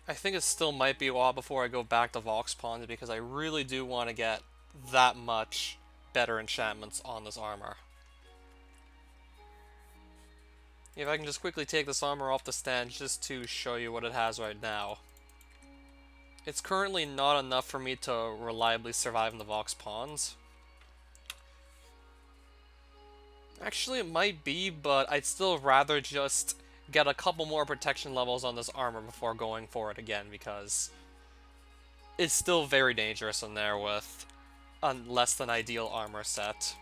I think it still might be a while before I go back to Vox Pawns because I really do want to get that much better enchantments on this armor. If I can just quickly take this armor off the stand just to show you what it has right now. It's currently not enough for me to reliably survive in the Vox Pawns. Actually, it might be, but I'd still rather just get a couple more protection levels on this armor before going for it again, because it's still very dangerous in there with a less than ideal armor set.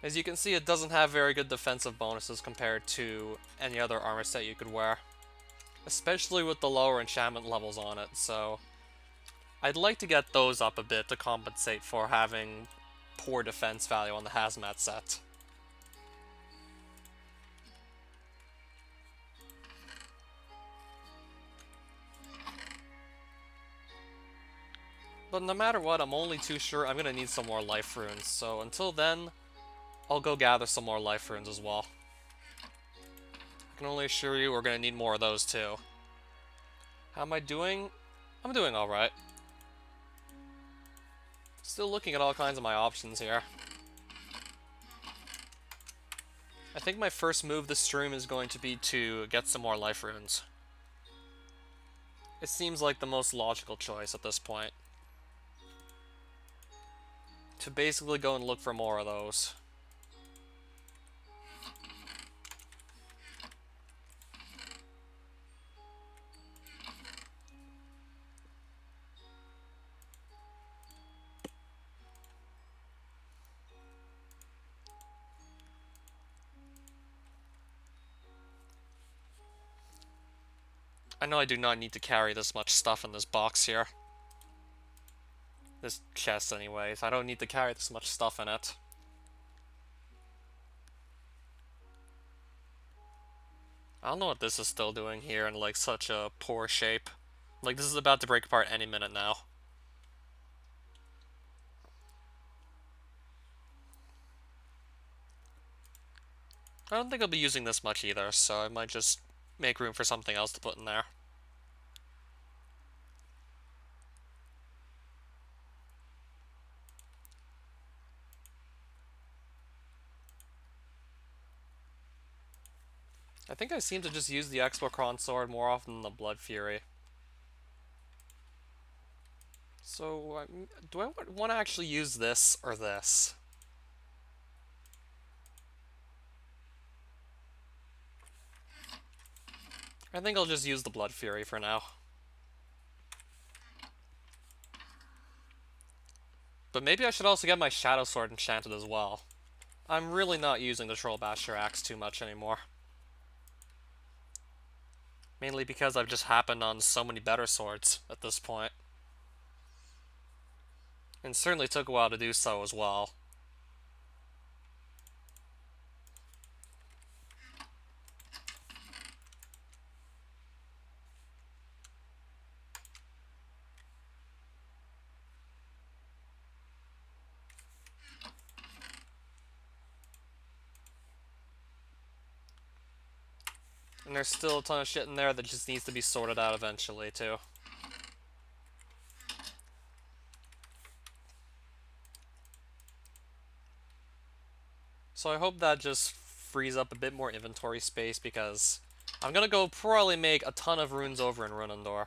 As you can see, it doesn't have very good defensive bonuses compared to any other armor set you could wear, especially with the lower enchantment levels on it, so I'd like to get those up a bit to compensate for having poor defense value on the hazmat set. But no matter what, I'm only too sure I'm going to need some more life runes, so until then, I'll go gather some more life runes as well. I can only assure you we're going to need more of those too. How am I doing? I'm doing alright. Still looking at all kinds of my options here. I think my first move this stream is going to be to get some more life runes. It seems like the most logical choice at this point. To basically go and look for more of those. I know I do not need to carry this much stuff in this box here. This chest anyways. I don't need to carry this much stuff in it. I don't know what this is still doing here in like such a poor shape. Like this is about to break apart any minute now. I don't think I'll be using this much either, so I might just make room for something else to put in there. I think I seem to just use the Expocron sword more often than the Blood Fury. So, do I want to actually use this or this? I think I'll just use the Blood Fury for now. But maybe I should also get my Shadow Sword enchanted as well. I'm really not using the Troll Basher Axe too much anymore. Mainly because I've just happened on so many better swords at this point. And certainly took a while to do so as well. And there's still a ton of shit in there that just needs to be sorted out eventually, too. So I hope that just frees up a bit more inventory space, because I'm gonna go probably make a ton of runes over in Runendor.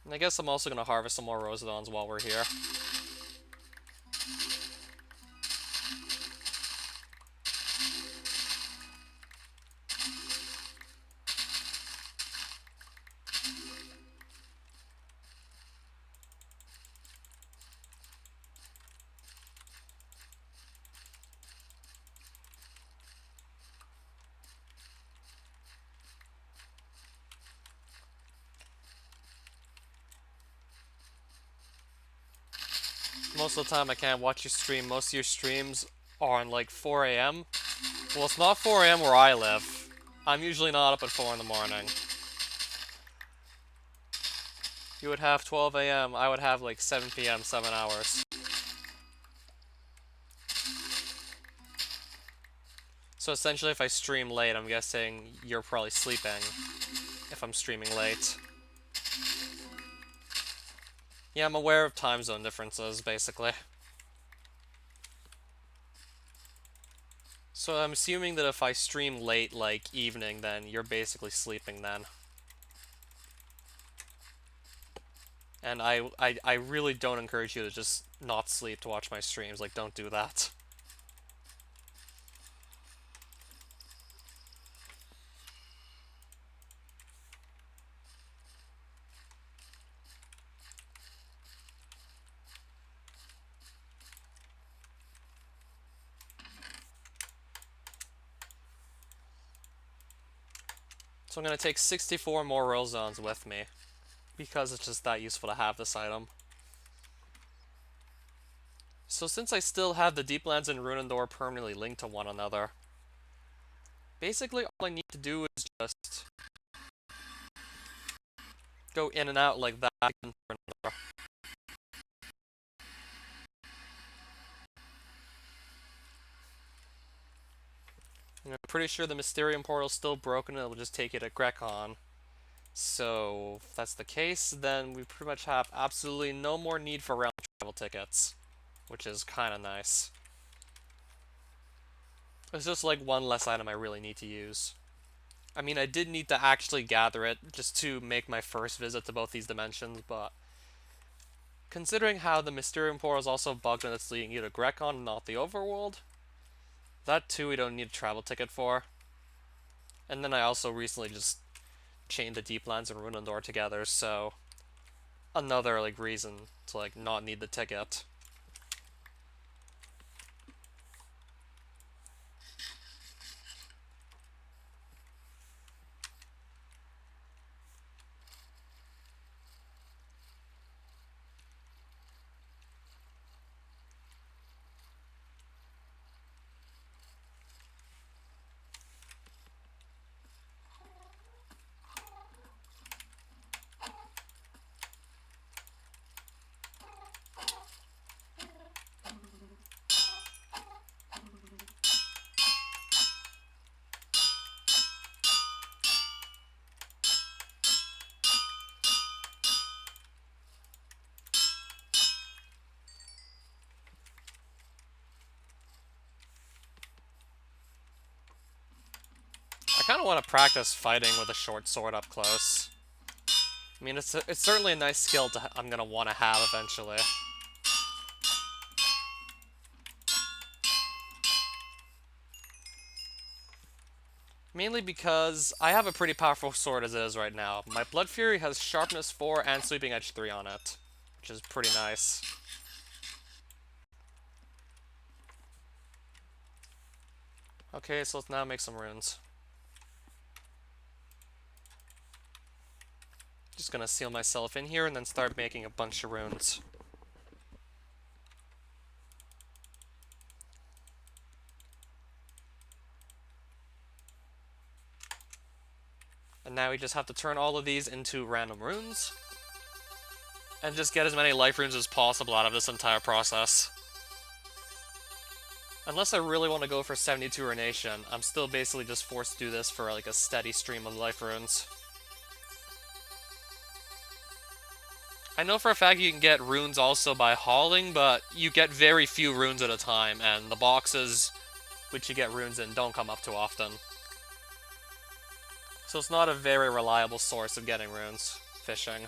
And I guess I'm also gonna harvest some more Rosedons while we're here. Most of the time I can't watch you stream. Most of your streams are on like 4 a.m. Well, it's not 4 a.m. where I live. I'm usually not up at 4 in the morning. You would have 12 a.m. I would have like 7 p.m. 7 hours. So essentially, if I stream late, I'm guessing you're probably sleeping if I'm streaming late. Yeah, I'm aware of time zone differences, basically. So I'm assuming that if I stream late, like evening, then you're basically sleeping then. And I really don't encourage you to just not sleep to watch my streams. Like, don't do that. So I'm going to take 64 more roll zones with me, because it's just that useful to have this item. So since I still have the Deeplands and Runendor permanently linked to one another, basically all I need to do is just go in and out like that. I'm pretty sure the Mysterium portal's still broken and it'll just take you to Grekon. So, if that's the case, then we pretty much have absolutely no more need for round travel tickets, which is kind of nice. It's just like one less item I really need to use. I mean, I did need to actually gather it just to make my first visit to both these dimensions, but considering how the Mysterium portal is also bugged and it's leading you to Grekon, not the overworld, that too we don't need a travel ticket for. And then I also recently just chained the Deeplands and Runendor together, so another like reason to like not need the ticket. I kind of want to practice fighting with a short sword up close. I mean, it's certainly a nice skill I'm gonna want to have eventually. Mainly because I have a pretty powerful sword as it is right now. My Blood Fury has Sharpness 4 and Sweeping Edge 3 on it, which is pretty nice. Okay, so let's now make some runes. Just gonna seal myself in here and then start making a bunch of runes. And now we just have to turn all of these into random runes. And just get as many life runes as possible out of this entire process. Unless I really want to go for 72 Ruination, I'm still basically just forced to do this for like a steady stream of life runes. I know for a fact you can get runes also by hauling, but you get very few runes at a time, and the boxes which you get runes in don't come up too often. So it's not a very reliable source of getting runes, fishing.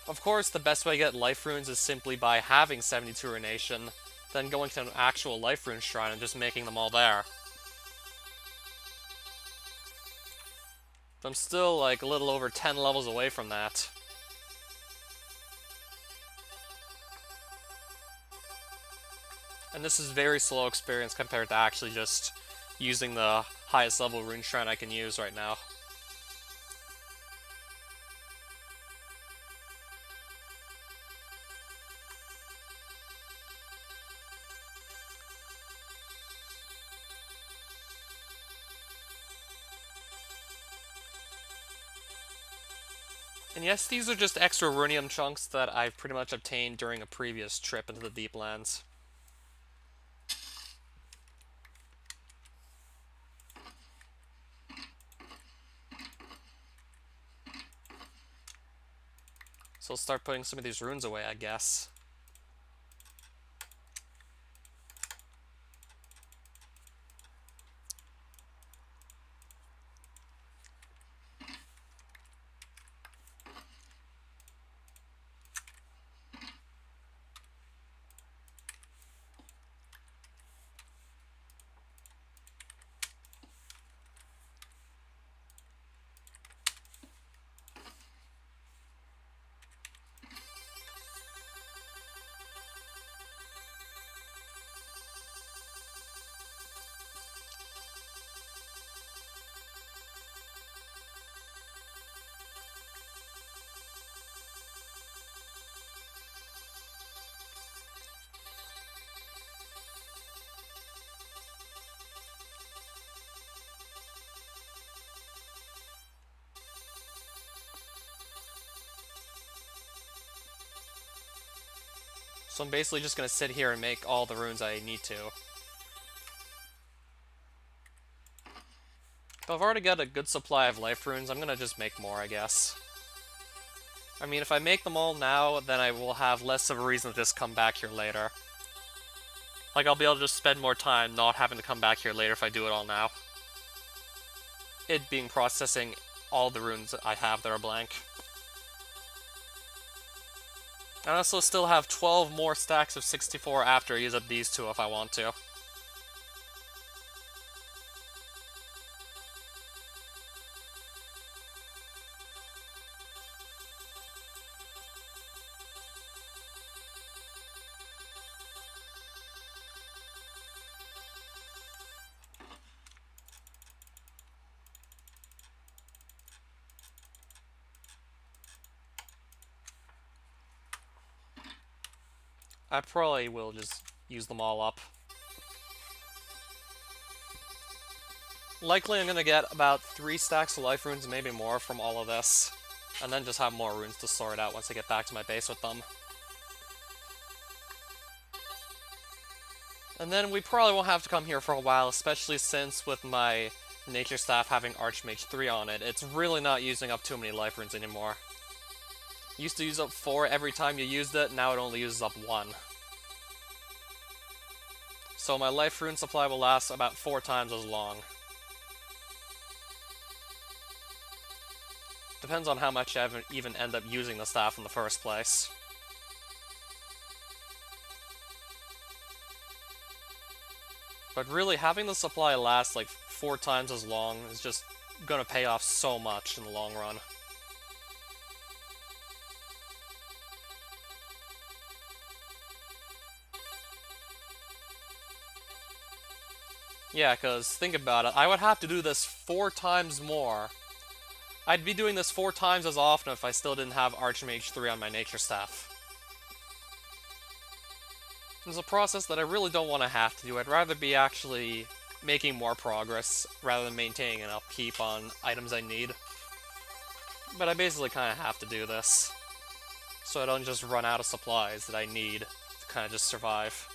Of course, the best way to get life runes is simply by having 72 Ruination, then going to an actual life rune shrine and just making them all there. I'm still like a little over 10 levels away from that. And this is very slow experience compared to actually just using the highest level rune shrine I can use right now. And yes, these are just extra runium chunks that I've pretty much obtained during a previous trip into the Deeplands. So I'll start putting some of these runes away, I guess. So I'm basically just going to sit here and make all the runes I need to. But I've already got a good supply of life runes, I'm going to just make more, I guess. I mean, if I make them all now, then I will have less of a reason to just come back here later. Like, I'll be able to just spend more time not having to come back here later if I do it all now. It being processing all the runes I have that are blank. I also still have 12 more stacks of 64 after I use up these two if I want to. I probably will just use them all up. Likely I'm gonna get about 3 stacks of life runes, maybe more, from all of this. And then just have more runes to sort out once I get back to my base with them. And then we probably won't have to come here for a while, especially since with my Nature Staff having Archmage 3 on it, it's really not using up too many life runes anymore. Used to use up 4 every time you used it, now it only uses up 1. So my life rune supply will last about 4 times as long. Depends on how much I even end up using the staff in the first place. But really, having the supply last like 4 times as long is just gonna pay off so much in the long run. Yeah, because think about it, I would have to do this 4 times more. I'd be doing this 4 times as often if I still didn't have Archmage 3 on my Nature Staff. It's a process that I really don't want to have to do. I'd rather be actually making more progress rather than maintaining an upkeep on items I need. But I basically kind of have to do this, so I don't just run out of supplies that I need to kind of just survive.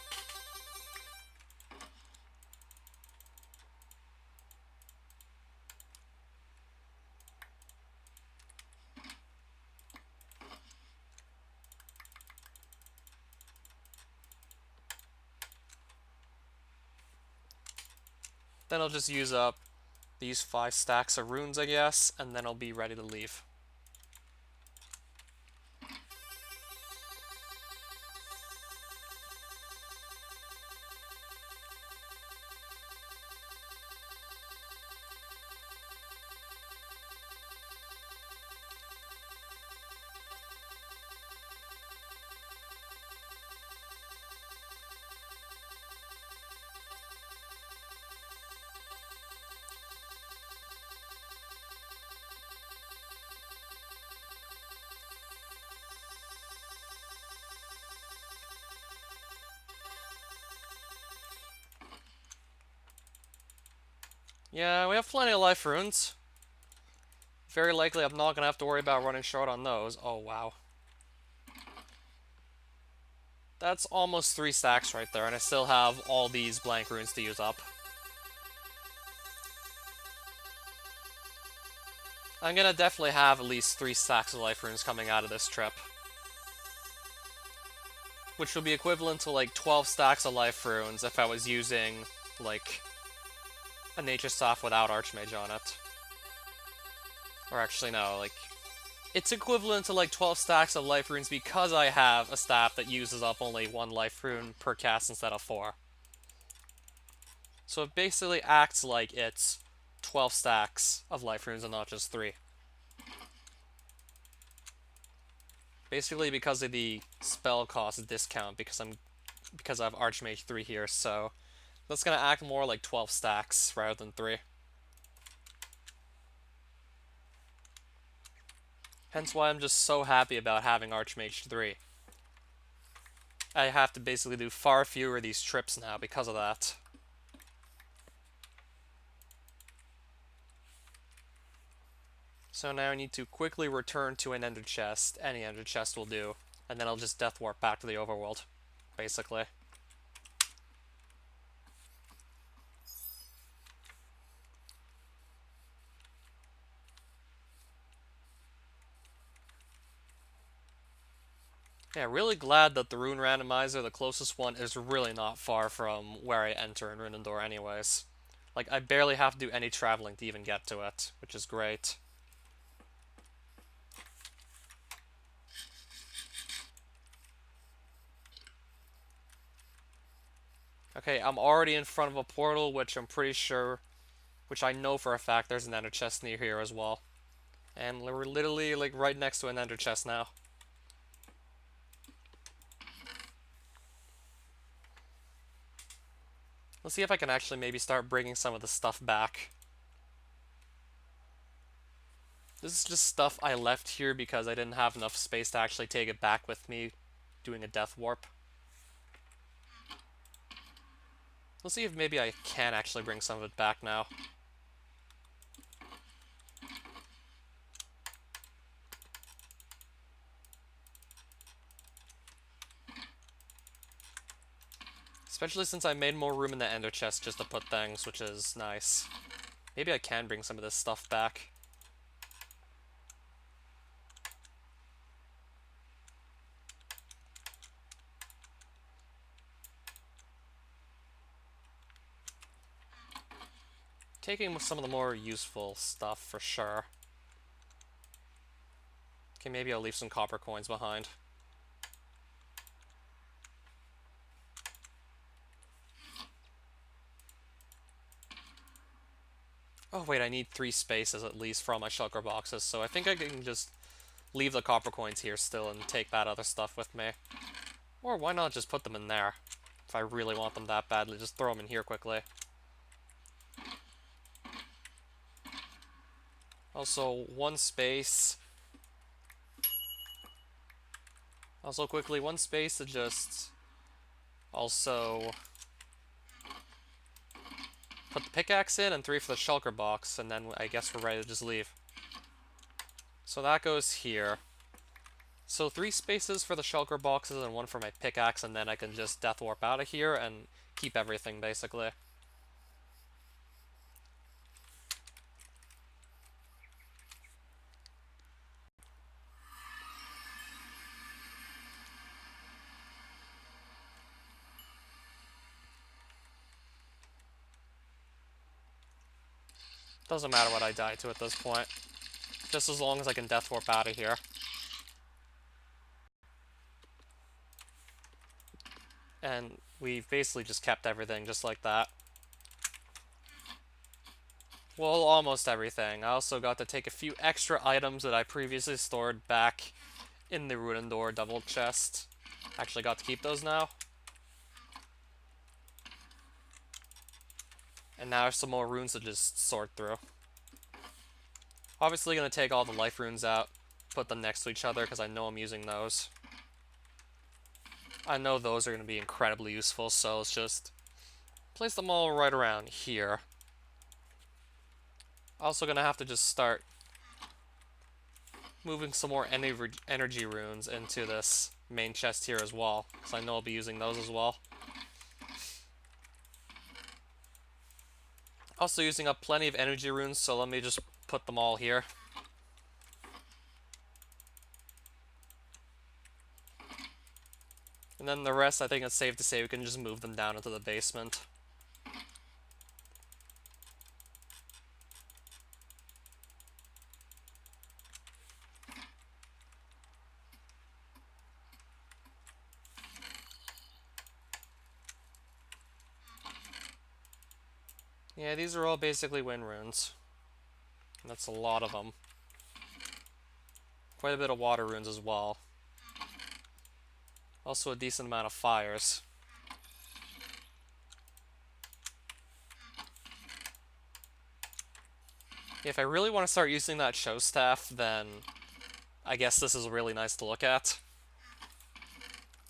Then I'll just use up these 5 stacks of runes, I guess, and then I'll be ready to leave. Yeah, we have plenty of life runes. Very likely I'm not going to have to worry about running short on those. Oh, wow. That's almost 3 stacks right there, and I still have all these blank runes to use up. I'm going to definitely have at least 3 stacks of life runes coming out of this trip. which would be equivalent to like 12 stacks of life runes if I was using like a nature staff without Archmage on it. Or actually no, like it's equivalent to like 12 stacks of life runes because I have a staff that uses up only 1 life rune per cast instead of 4. So it basically acts like it's 12 stacks of life runes and not just 3. Basically because of the spell cost discount because I have Archmage 3 here, so that's gonna act more like 12 stacks rather than 3. Hence why I'm just so happy about having Archmage 3. I have to basically do far fewer of these trips now because of that. So now I need to quickly return to an ender chest. Any ender chest will do. And then I'll just death warp back to the overworld, basically. Yeah, really glad that the rune randomizer, the closest one, is really not far from where I enter in Runendor anyways. Like, I barely have to do any traveling to even get to it, which is great. Okay, I'm already in front of a portal, which I'm pretty sure, which I know for a fact there's an ender chest near here as well. And we're literally, like, right next to an ender chest now. Let's see if I can actually maybe start bringing some of the stuff back. This is just stuff I left here because I didn't have enough space to actually take it back with me doing a death warp. Let's see if maybe I can actually bring some of it back now. Especially since I made more room in the ender chest just to put things, which is nice. Maybe I can bring some of this stuff back. Taking some of the more useful stuff for sure. Okay, maybe I'll leave some copper coins behind. Oh wait, I need 3 spaces at least for all my shulker boxes, so I think I can just leave the copper coins here still and take that other stuff with me. Or why not just put them in there? If I really want them that badly, just throw them in here quickly. Also, 1 space. Also, quickly, 1 space to just also put the pickaxe in, and 3 for the shulker box, and then I guess we're ready to just leave. So that goes here. So 3 spaces for the shulker boxes and 1 for my pickaxe, and then I can just death warp out of here and keep everything, basically. Doesn't matter what I die to at this point. Just as long as I can death warp out of here. And we've basically just kept everything just like that. Well, almost everything. I also got to take a few extra items that I previously stored back in the Runendor double chest. Actually got to keep those now. And now there's some more runes to just sort through. Obviously going to take all the life runes out, put them next to each other because I know I'm using those. I know those are going to be incredibly useful, so let's just place them all right around here. Also going to have to just start moving some more energy runes into this main chest here as well, because I know I'll be using those as well. Also using up plenty of energy runes, so let me just put them all here. And then the rest, I think it's safe to say we can just move them down into the basement. Yeah, these are all basically wind runes. And that's a lot of them. Quite a bit of water runes as well. Also a decent amount of fires. If I really want to start using that show staff, then I guess this is really nice to look at.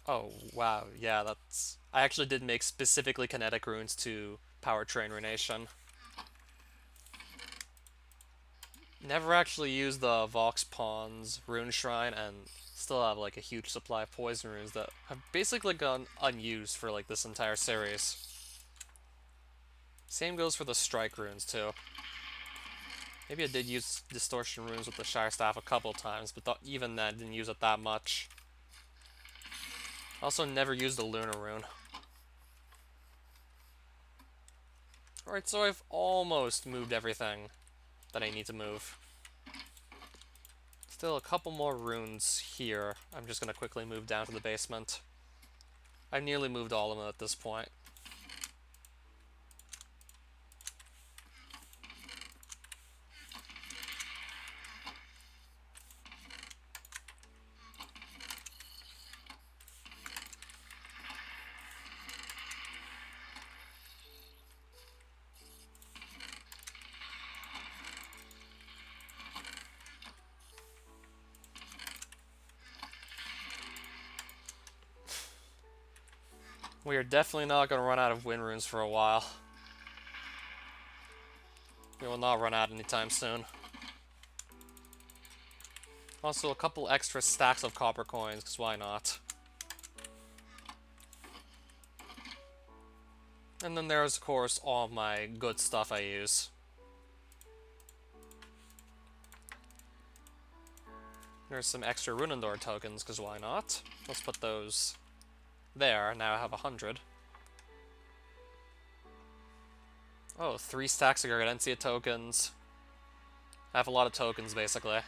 Oh, wow, yeah, that's... I actually did make specifically kinetic runes to powertrain runation. Never actually used the Vox Pawns rune shrine, and still have like a huge supply of poison runes that have basically gone unused for like this entire series. Same goes for the strike runes too. Maybe I did use distortion runes with the Shire Staff a couple times, but even then didn't use it that much. Also never used the Lunar rune. Alright, so I've almost moved everything that I need to move. Still a couple more runes here. I'm just gonna quickly move down to the basement. I've nearly moved all of them at this point. We are definitely not going to run out of wind runes for a while. We will not run out anytime soon. Also, a couple extra stacks of copper coins, because why not? And then there's, of course, all my good stuff I use. There's some extra Runendor tokens, because why not? Let's put those there. Now I have 100. Oh, 3 stacks of Gargantia tokens. I have a lot of tokens, basically.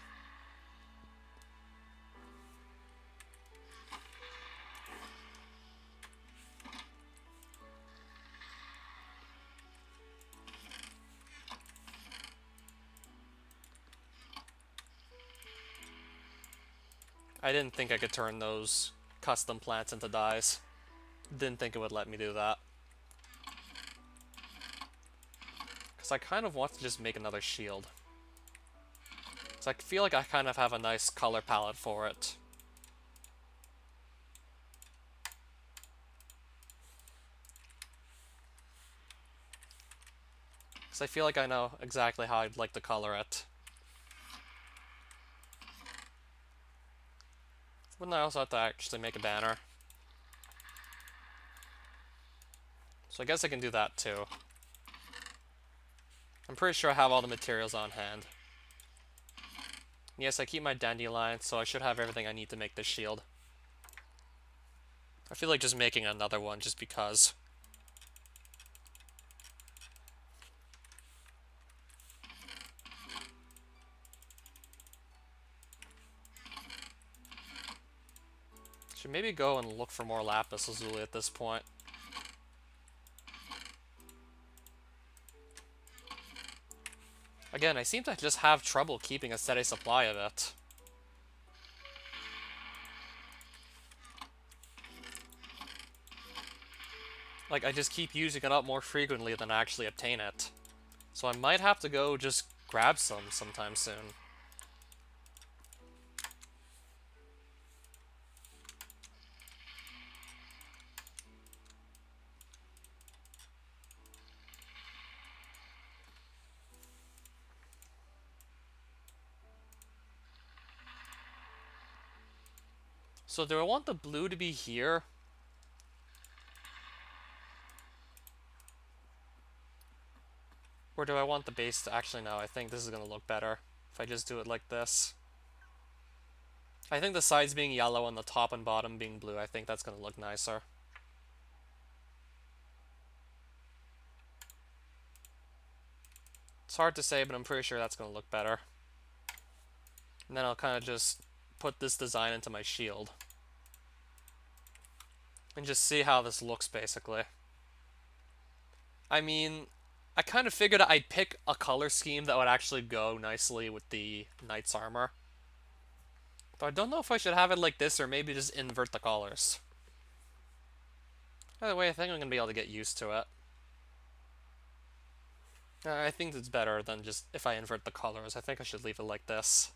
I didn't think I could turn those custom plants into dyes. Didn't think it would let me do that. Because I kind of want to just make another shield. So I feel like I kind of have a nice color palette for it. Because I feel like I know exactly how I'd like to color it. Wouldn't I also have to actually make a banner? So I guess I can do that too. I'm pretty sure I have all the materials on hand. Yes, I keep my dandelion, so I should have everything I need to make this shield. I feel like just making another one just because. Should maybe go and look for more lapis lazuli at this point. Again, I seem to just have trouble keeping a steady supply of it. Like, I just keep using it up more frequently than I actually obtain it. So I might have to go just grab some sometime soon. So do I want the blue to be here? Or do I want the base to... Actually, no, I think this is going to look better if I just do it like this. I think the sides being yellow and the top and bottom being blue, I think that's going to look nicer. It's hard to say, but I'm pretty sure that's going to look better. And then I'll kind of just put this design into my shield. And just see how this looks, basically. I mean, I kind of figured I'd pick a color scheme that would actually go nicely with the knight's armor. But I don't know if I should have it like this or maybe just invert the colors. Either way, I think I'm going to be able to get used to it. I think it's better than just if I invert the colors. I think I should leave it like this.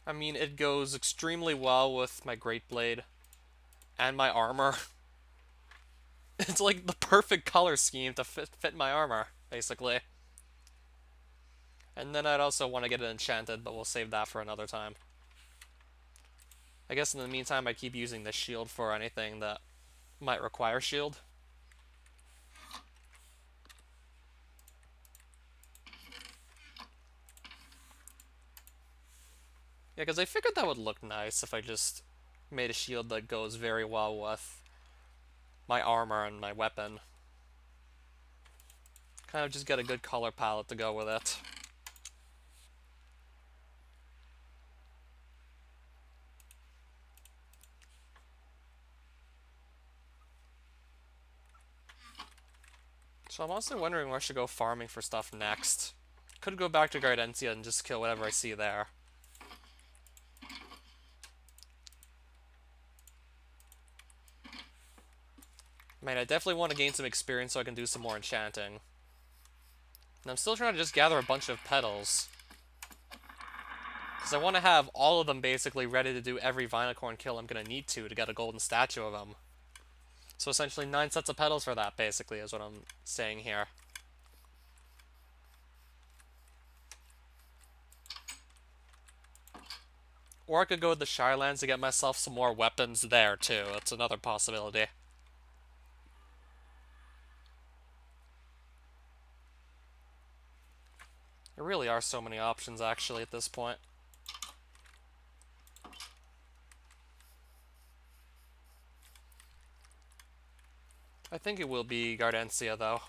I mean, it goes extremely well with my Great Blade and my armor. It's like the perfect color scheme to fit my armor, basically. And then I'd also want to get it enchanted, but we'll save that for another time. I guess in the meantime, I keep using this shield for anything that might require shield. Yeah, because I figured that would look nice if I just made a shield that goes very well with my armor and my weapon. Kind of just get a good color palette to go with it. So I'm also wondering where I should go farming for stuff next. Could go back to Gardentia and just kill whatever I see there. I mean, I definitely want to gain some experience so I can do some more enchanting. And I'm still trying to just gather a bunch of petals. Because I want to have all of them basically ready to do every Vinacorn kill I'm going to need to get a golden statue of them. So essentially 9 sets of petals for that, basically, is what I'm saying here. Or I could go to the Shirelands to get myself some more weapons there, too. That's another possibility. There really are so many options, actually, at this point. I think it will be Gardentia, though.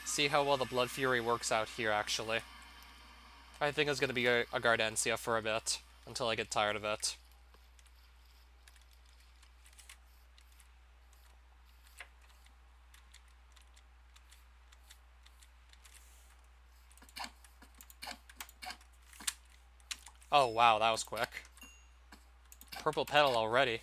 See how well the Blood Fury works out here, actually. I think it's going to be a Gardentia for a bit, until I get tired of it. Oh wow, that was quick. Purple petal already.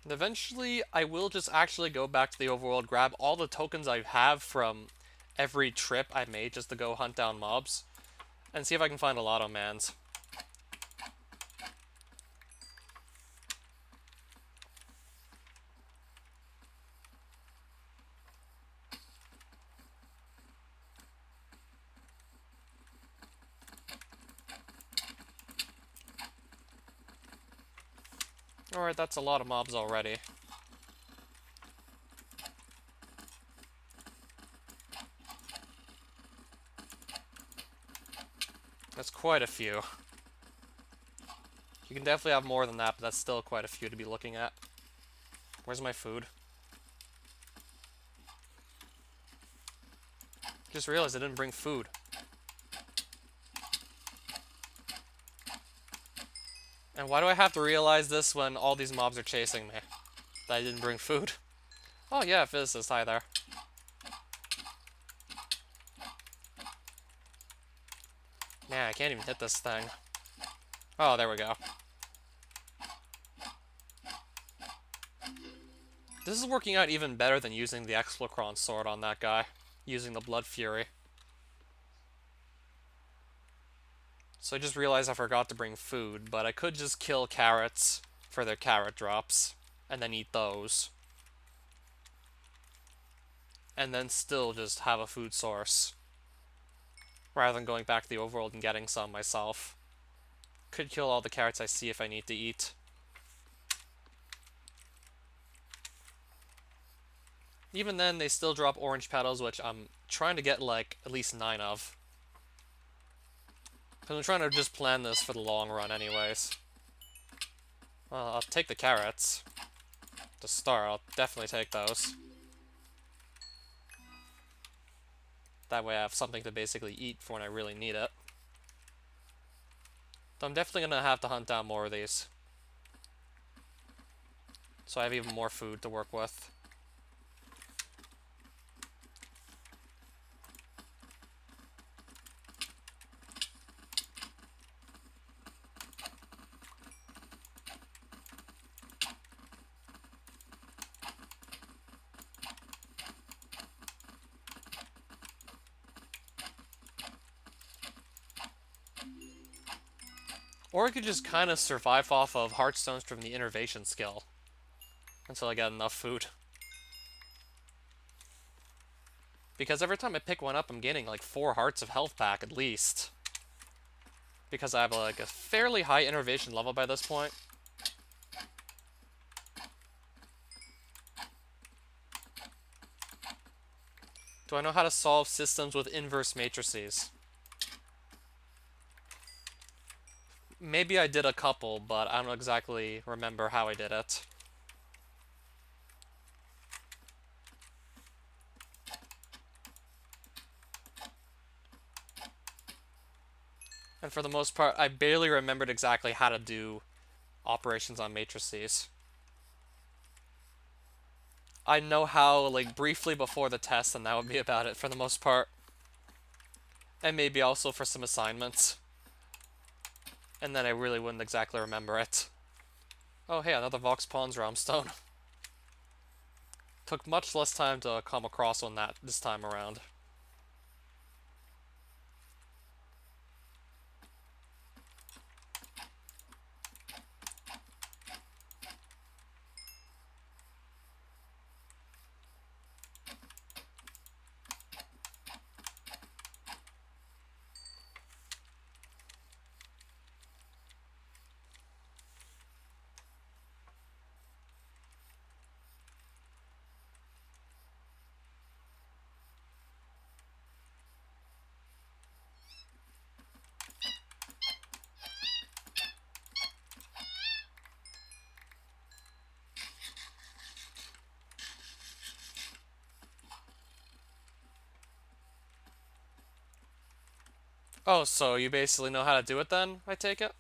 And eventually, I will just actually go back to the overworld, grab all the tokens I have from every trip I made just to go hunt down mobs, and see if I can find a lot of mans. Alright, that's a lot of mobs already. That's quite a few. You can definitely have more than that, but that's still quite a few to be looking at. Where's my food? Just realized I didn't bring food. And why do I have to realize this when all these mobs are chasing me? That I didn't bring food? Oh yeah, physicist, hi there. Man, I can't even hit this thing. Oh, there we go. This is working out even better than using the Explocron sword on that guy. Using the Blood Fury. So I just realized I forgot to bring food, but I could just kill carrots for their carrot drops, and then eat those. And then still just have a food source. Rather than going back to the overworld and getting some myself. Could kill all the carrots I see if I need to eat. Even then, they still drop orange petals, which I'm trying to get, like, at least 9 of. Because I'm trying to just plan this for the long run anyways. Well, I'll take the carrots. To start, I'll definitely take those. That way I have something to basically eat for when I really need it. Though I'm definitely going to have to hunt down more of these. So I have even more food to work with. Or I could just kind of survive off of heartstones from the innervation skill. Until I get enough food. Because every time I pick one up, I'm gaining like 4 hearts of health back at least. Because I have like a fairly high innervation level by this point. Do I know how to solve systems with inverse matrices? Maybe I did a couple, but I don't exactly remember how I did it. And for the most part, I barely remembered exactly how to do operations on matrices. I know how, like, briefly before the test, and that would be about it for the most part. And maybe also for some assignments. And then I really wouldn't exactly remember it. Oh hey, another Vox Pawns realm stone. Took much less time to come across on that this time around. Oh, so you basically know how to do it then, I take it?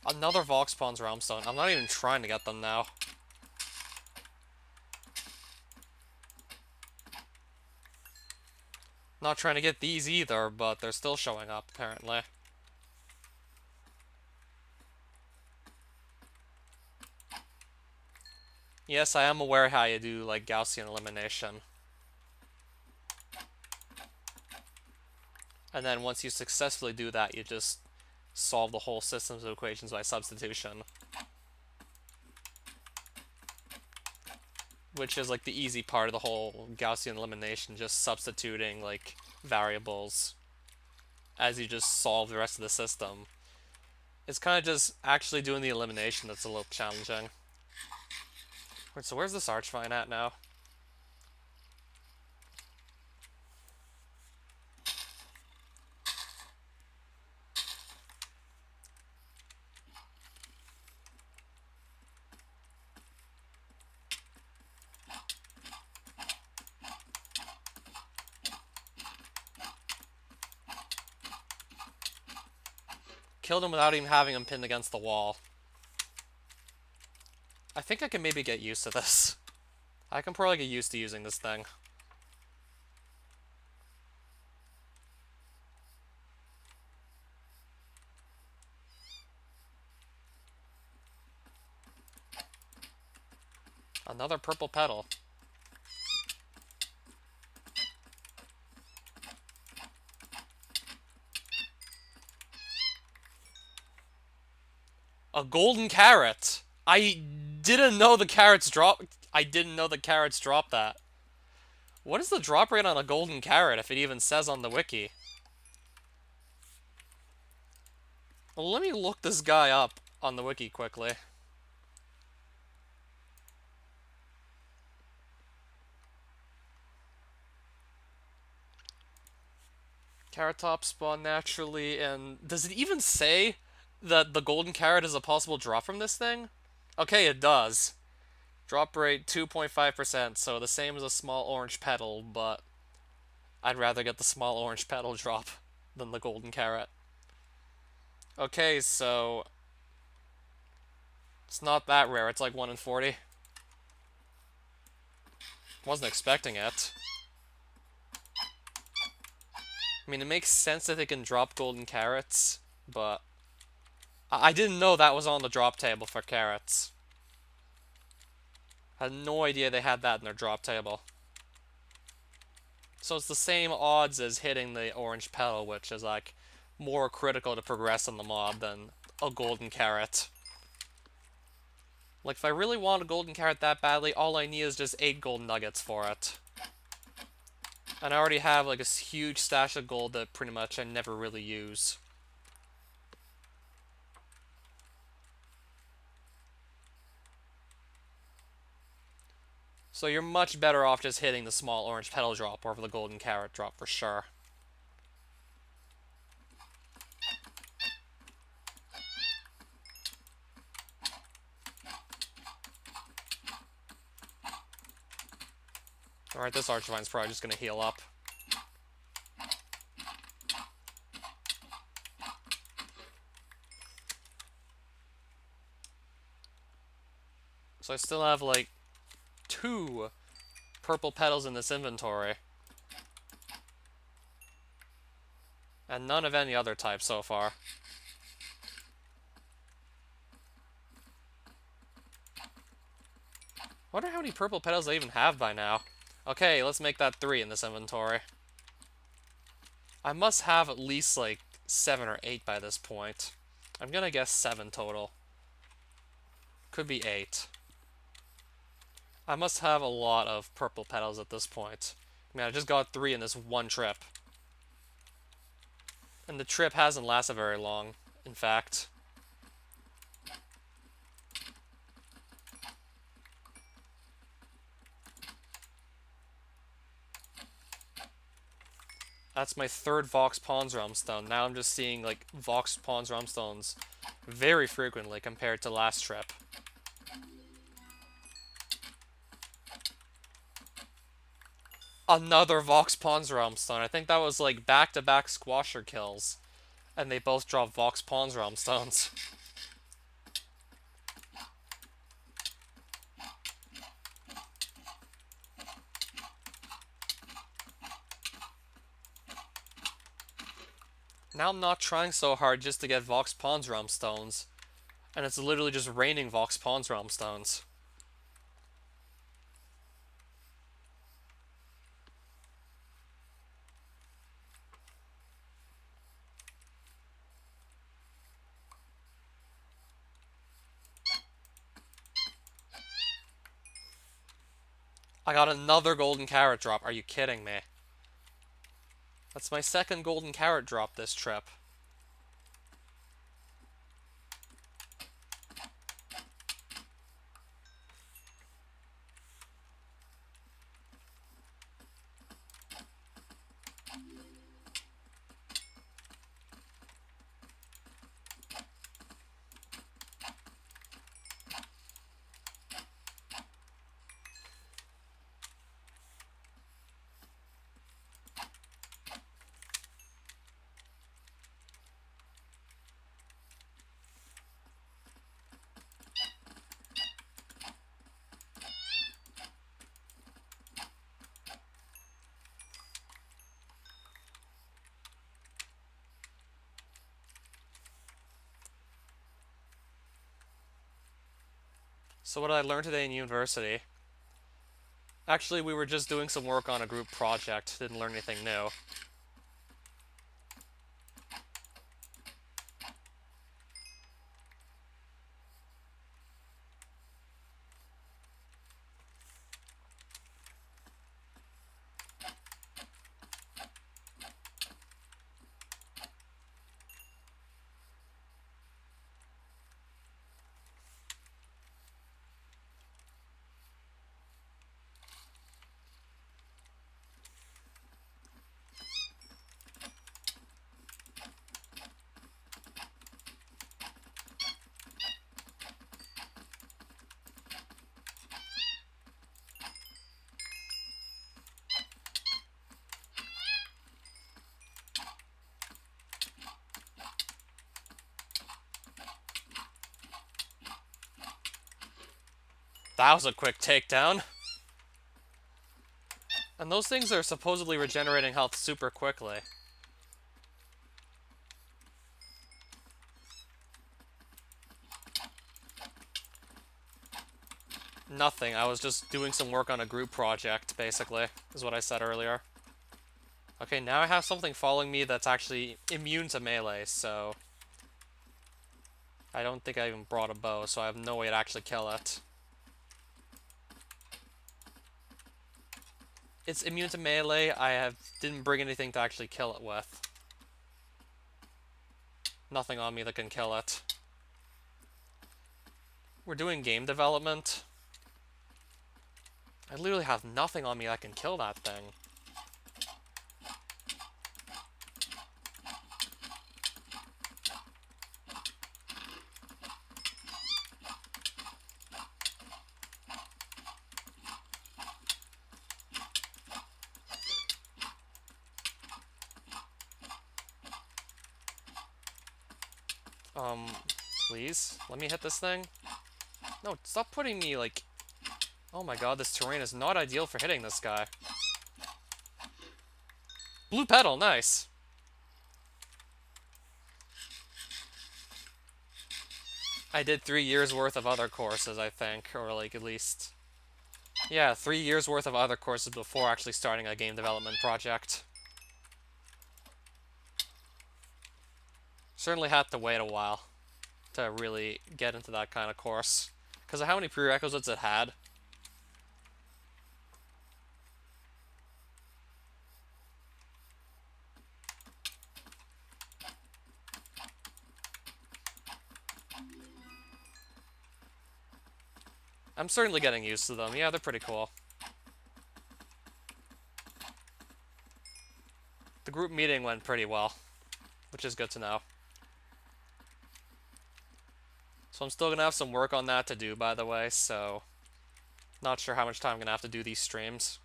Another Vox Pawns realm stone. I'm not even trying to get them now. Not trying to get these either, but they're still showing up, apparently. Yes, I am aware how you do, like, Gaussian elimination. And then once you successfully do that, you just solve the whole systems of equations by substitution. Which is, like, the easy part of the whole Gaussian elimination, just substituting, like, variables as you just solve the rest of the system. It's kind of just actually doing the elimination that's a little challenging. Wait, so where's this Archvine at now? Killed him without even having him pinned against the wall. I think I can maybe get used to this. I can probably get used to using this thing. Another purple petal. A golden carrot! I didn't know the carrots drop. I didn't know the carrots drop that. What is the drop rate on a golden carrot, if it even says on the wiki? Well, let me look this guy up on the wiki quickly. Carrot tops spawn naturally, and does it even say that the golden carrot is a possible drop from this thing? Okay, it does. Drop rate 2.5%, so the same as a small orange petal, but I'd rather get the small orange petal drop than the golden carrot. Okay, so it's not that rare. It's like 1 in 40. Wasn't expecting it. I mean, it makes sense that they can drop golden carrots, but I didn't know that was on the drop table for carrots. I had no idea they had that in their drop table. So it's the same odds as hitting the orange petal, which is like more critical to progress in the mob than a golden carrot. Like, if I really want a golden carrot that badly, all I need is just 8 gold nuggets for it. And I already have like a huge stash of gold that pretty much I never really use. So you're much better off just hitting the small orange petal drop over the golden carrot drop for sure. Alright, this Archvine's probably just gonna heal up. So I still have like 2 purple petals in this inventory. And none of any other type so far. Wonder how many purple petals I even have by now. Okay, let's make that 3 in this inventory. I must have at least like 7 or 8 by this point. I'm gonna guess 7 total. Could be 8. I must have a lot of purple petals at this point. I mean, I just got 3 in this one trip. And the trip hasn't lasted very long, in fact. That's my 3rd Vox Pawns Realm Stone. Now I'm just seeing like Vox Pawns Realm Stones very frequently compared to last trip. Another Vox Pawns Realm Stone. I think that was like back-to-back squasher kills. And they both dropped Vox Pawns Realm Stones. Now I'm not trying so hard just to get Vox Pawns Realm Stones. And it's literally just raining Vox Pawns Realm Stones. I got another golden carrot drop. Are you kidding me? That's my 2nd golden carrot drop this trip. So what did I learn today in university? Actually, we were just doing some work on a group project. Didn't learn anything new. That was a quick takedown. And those things are supposedly regenerating health super quickly. Nothing, I was just doing some work on a group project, basically, is what I said earlier. Okay, now I have something following me that's actually immune to melee, so... I don't think I even brought a bow, so I have no way to actually kill it. It's immune to melee, didn't bring anything to actually kill it with. Nothing on me that can kill it. We're doing game development. I literally have nothing on me that can kill that thing. Please? Let me hit this thing? No, stop putting me, like... Oh my god, this terrain is not ideal for hitting this guy. Blue petal, nice! I did 3 years worth of other courses, I think, or like at least... Yeah, 3 years worth of other courses before actually starting a game development project. Certainly had to wait a while to really get into that kind of course. Because of how many prerequisites it had. I'm certainly getting used to them. Yeah, they're pretty cool. The group meeting went pretty well, which is good to know. So I'm still going to have some work on that to do, by the way, so... Not sure how much time I'm going to have to do these streams.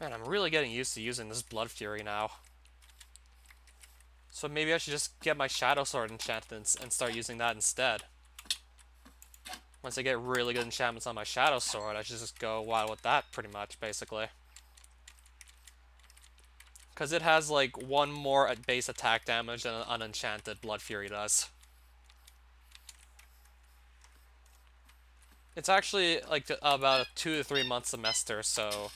Man, I'm really getting used to using this Blood Fury now. So maybe I should just get my Shadow Sword enchanted and start using that instead. Once I get really good enchantments on my Shadow Sword, I should just go wild with that, pretty much, basically. Because it has, like, one more at base attack damage than an unenchanted Blood Fury does. It's actually, like, about a 2 to 3 month semester, so...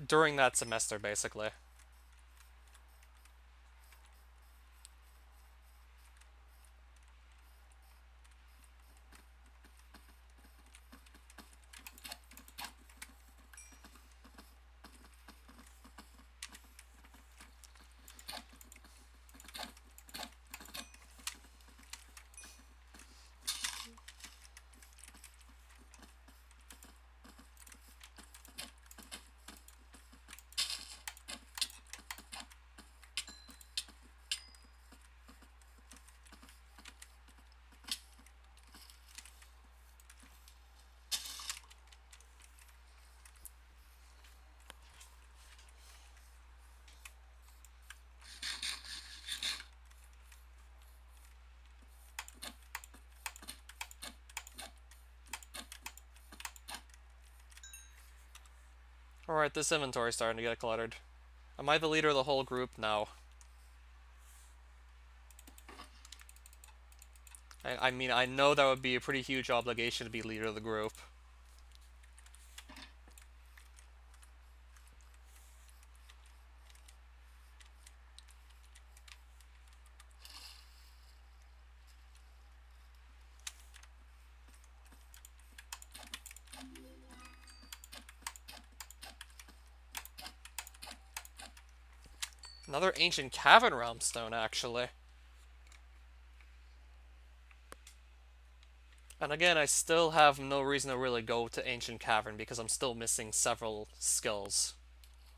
During that semester, basically. Alright, this inventory's starting to get cluttered. Am I the leader of the whole group? No. I mean, I know that would be a pretty huge obligation to be leader of the group. Another ancient cavern realm stone, actually. And again, I still have no reason to really go to ancient cavern because I'm still missing several skills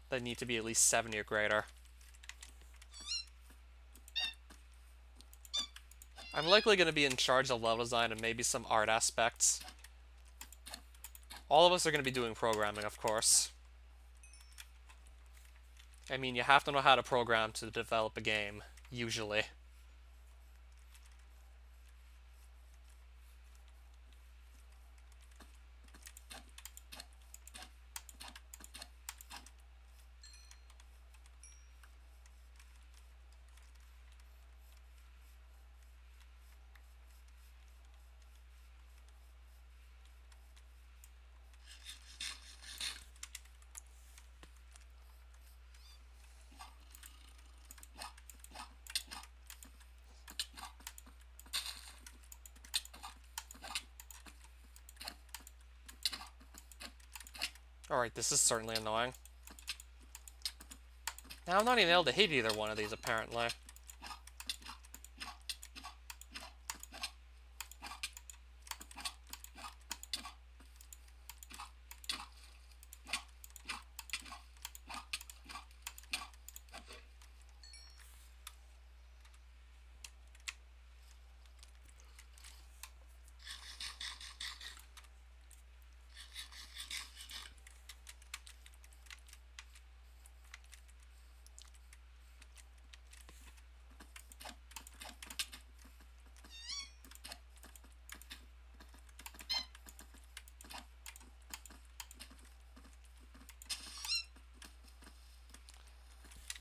that need to be at least 70 or greater. I'm likely going to be in charge of level design and maybe some art aspects. All of us are going to be doing programming, of course. I mean, you have to know how to program to develop a game, usually. Alright, this is certainly annoying. Now, I'm not even able to hit either one of these, apparently.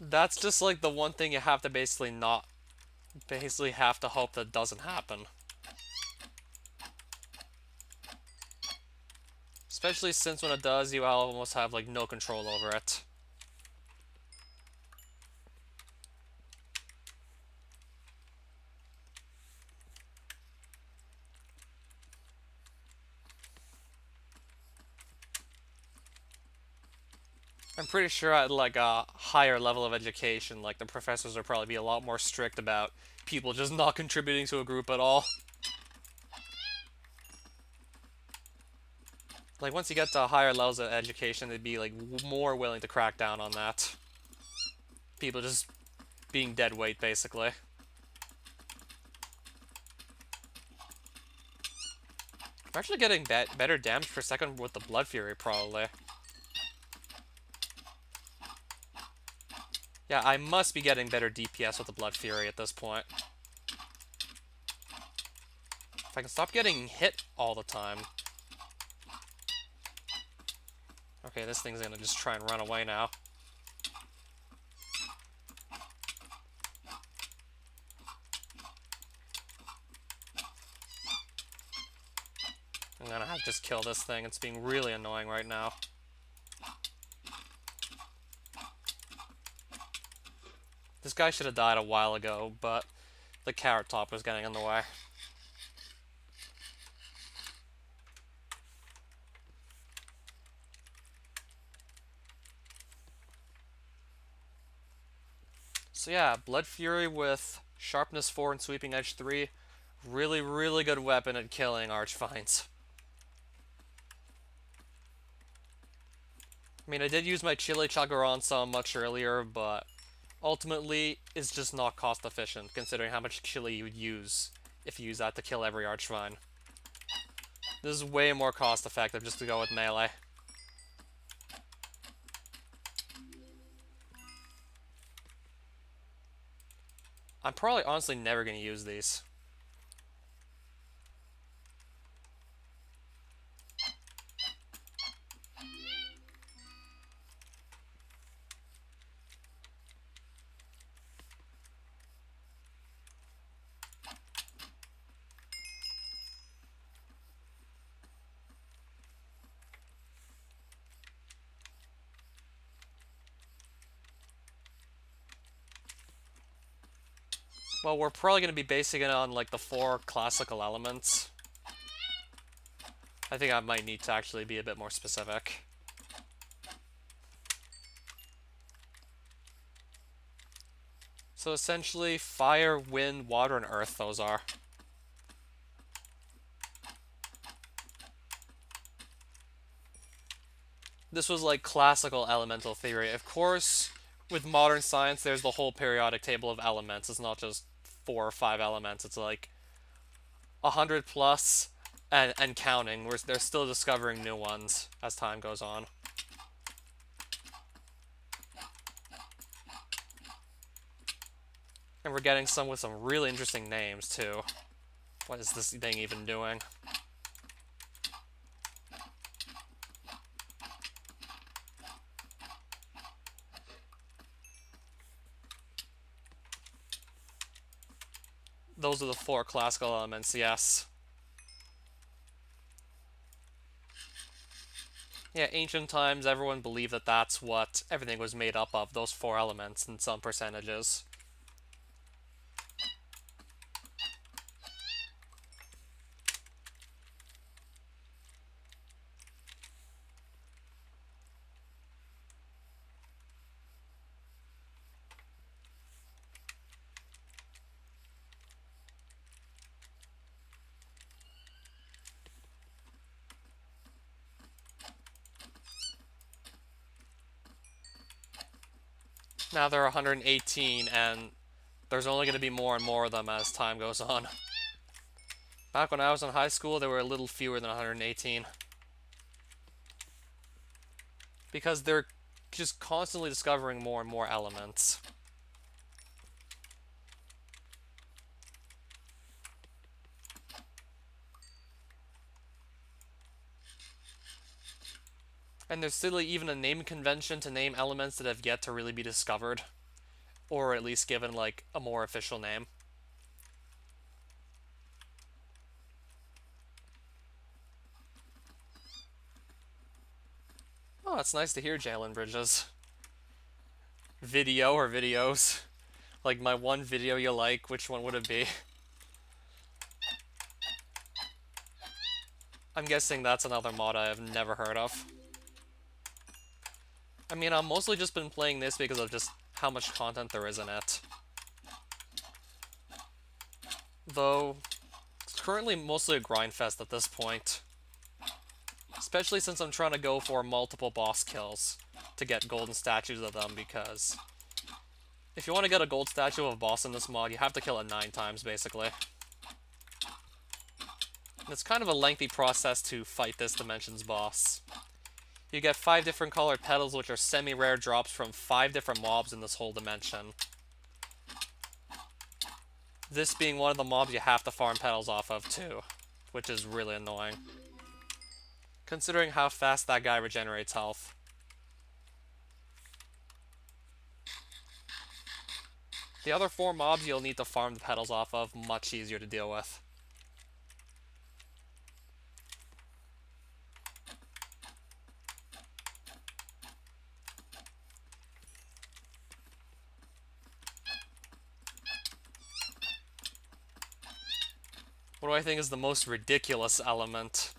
That's just like the one thing you have to basically have to hope that doesn't happen. Especially since when it does, you almost have like no control over it. I'm pretty sure at like a higher level of education, like the professors would probably be a lot more strict about people just not contributing to a group at all. Like once you get to higher levels of education, they'd be like more willing to crack down on that. People just being dead weight, basically. I'm actually getting better damage per second with the Blood Fury, probably. Yeah, I must be getting better DPS with the Blood Fury at this point. If I can stop getting hit all the time. Okay, this thing's gonna just try and run away now. I'm gonna have to just kill this thing. It's being really annoying right now. This guy should have died a while ago, but the carrot top was getting in the way. So yeah, Blood Fury with Sharpness 4 and Sweeping Edge 3. Really, really good weapon at killing Archvines. I mean, I did use my Chili Chagaron some much earlier, but ultimately, it's just not cost efficient, considering how much chili you would use if you use that to kill every Archvine. This is way more cost effective just to go with melee. I'm probably honestly never going to use these. Well, we're probably going to be basing it on, like, the 4 classical elements. I think I might need to actually be a bit more specific. So essentially, fire, wind, water, and earth, those are. This was like classical elemental theory. Of course, with modern science, there's the whole periodic table of elements. It's not just 4 or 5 elements. It's like 100 plus and counting. They're still discovering new ones as time goes on. And we're getting some with some really interesting names, too. What is this thing even doing? Those are the 4 classical elements, yes. Yeah, ancient times, everyone believed that that's what everything was made up of, those 4 elements in some percentages. Now there are 118, and there's only going to be more and more of them as time goes on. Back when I was in high school, there were a little fewer than 118. Because they're just constantly discovering more and more elements. And there's still even a name convention to name elements that have yet to really be discovered. Or at least given, like, a more official name. Oh, it's nice to hear, Jalen Bridges. Video or videos? Like, my one video you like, which one would it be? I'm guessing that's another mod I have never heard of. I mean, I've mostly just been playing this because of just how much content there is in it. Though, it's currently mostly a grind fest at this point. Especially since I'm trying to go for multiple boss kills to get golden statues of them, because if you want to get a gold statue of a boss in this mod, you have to kill it 9 times, basically. And it's kind of a lengthy process to fight this dimension's boss. You get 5 different colored petals, which are semi-rare drops from 5 different mobs in this whole dimension. This being one of the mobs you have to farm petals off of, too, which is really annoying, considering how fast that guy regenerates health. The other 4 mobs you'll need to farm the petals off of, much easier to deal with. What do I think is the most ridiculous element?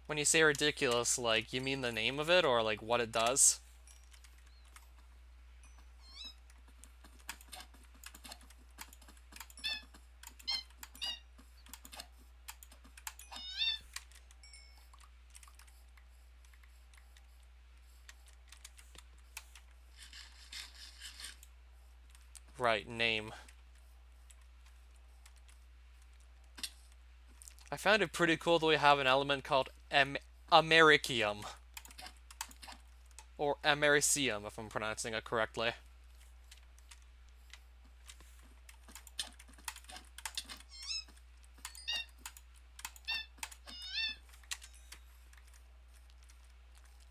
When you say ridiculous, like, you mean the name of it, or, like, what it does? Right, name. I found it pretty cool that we have an element called Americium. Or Americium, if I'm pronouncing it correctly.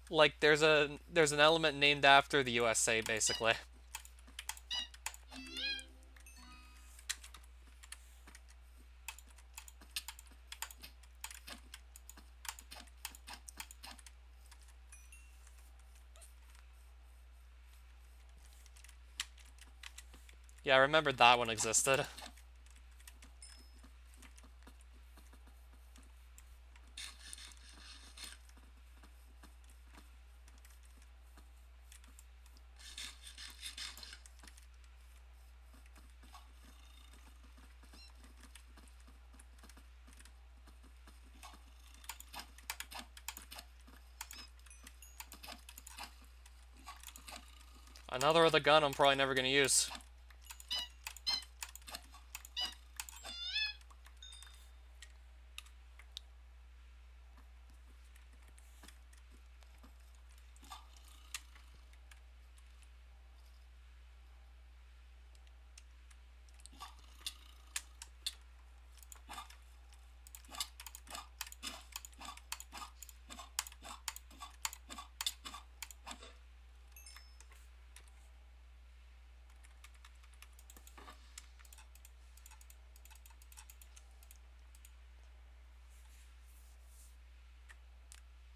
Like, there's an element named after the USA, basically. Yeah, I remembered that one existed. Another other gun I'm probably never gonna use.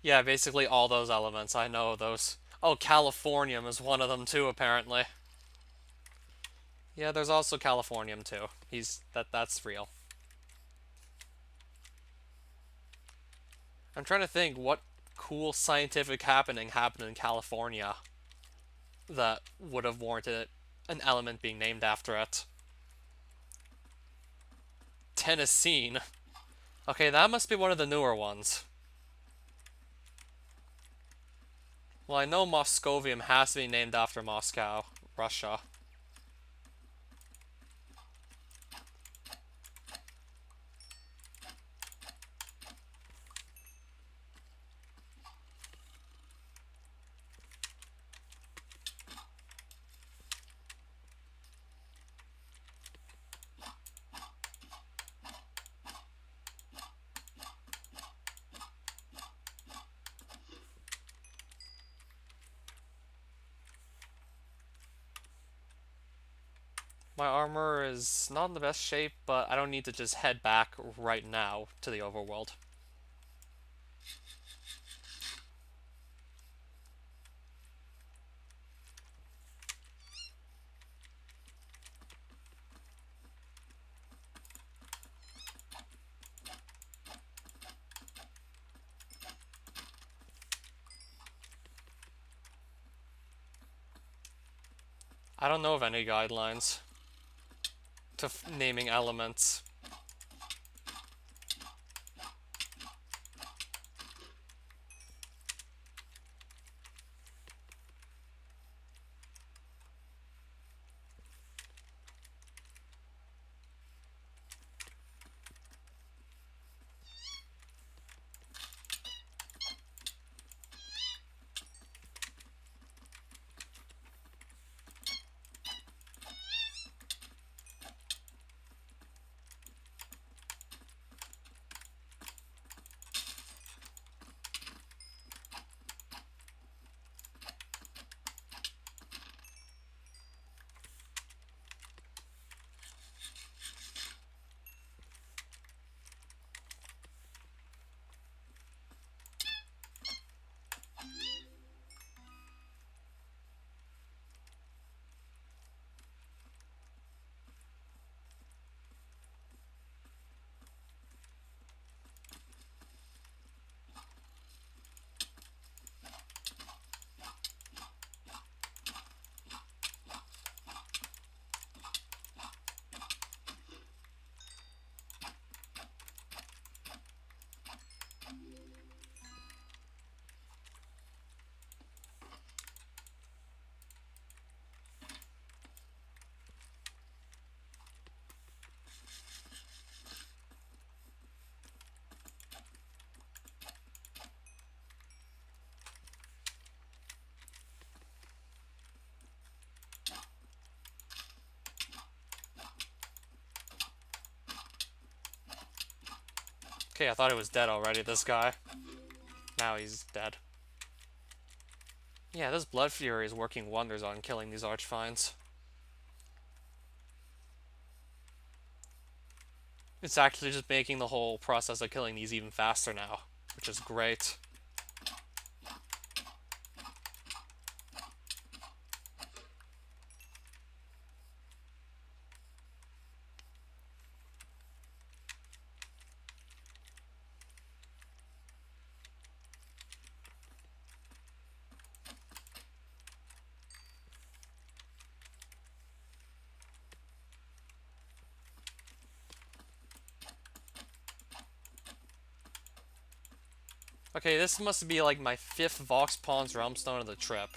Yeah, basically all those elements. I know those. Oh, Californium is one of them too, apparently. Yeah, there's also Californium too. That's real. I'm trying to think what cool scientific happening happened in California that would have warranted an element being named after it. Tennessee. Okay, that must be one of the newer ones. Well, I know Moscovium has to be named after Moscow, Russia. My armor is not in the best shape, but I don't need to just head back right now to the overworld. I don't know of any guidelines to naming elements. Okay, I thought he was dead already, this guy. Now he's dead. Yeah, this Blood Fury is working wonders on killing these Archfiends. It's actually just making the whole process of killing these even faster now, which is great. Okay, this must be like my 5th Vox Pawns Realmstone of the trip.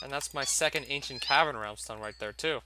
And that's my 2nd Ancient Cavern Realmstone right there, too.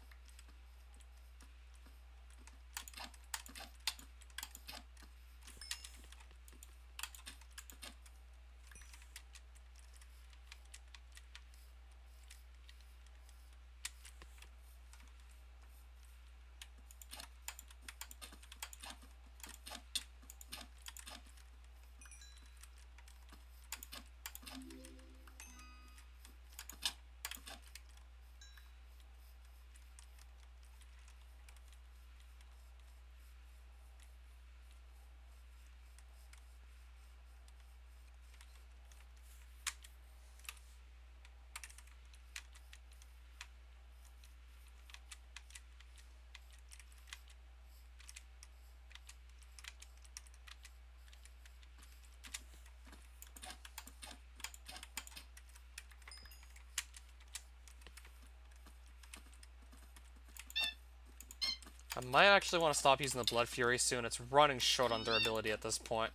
I might actually want to stop using the Blood Fury soon. It's running short on durability at this point.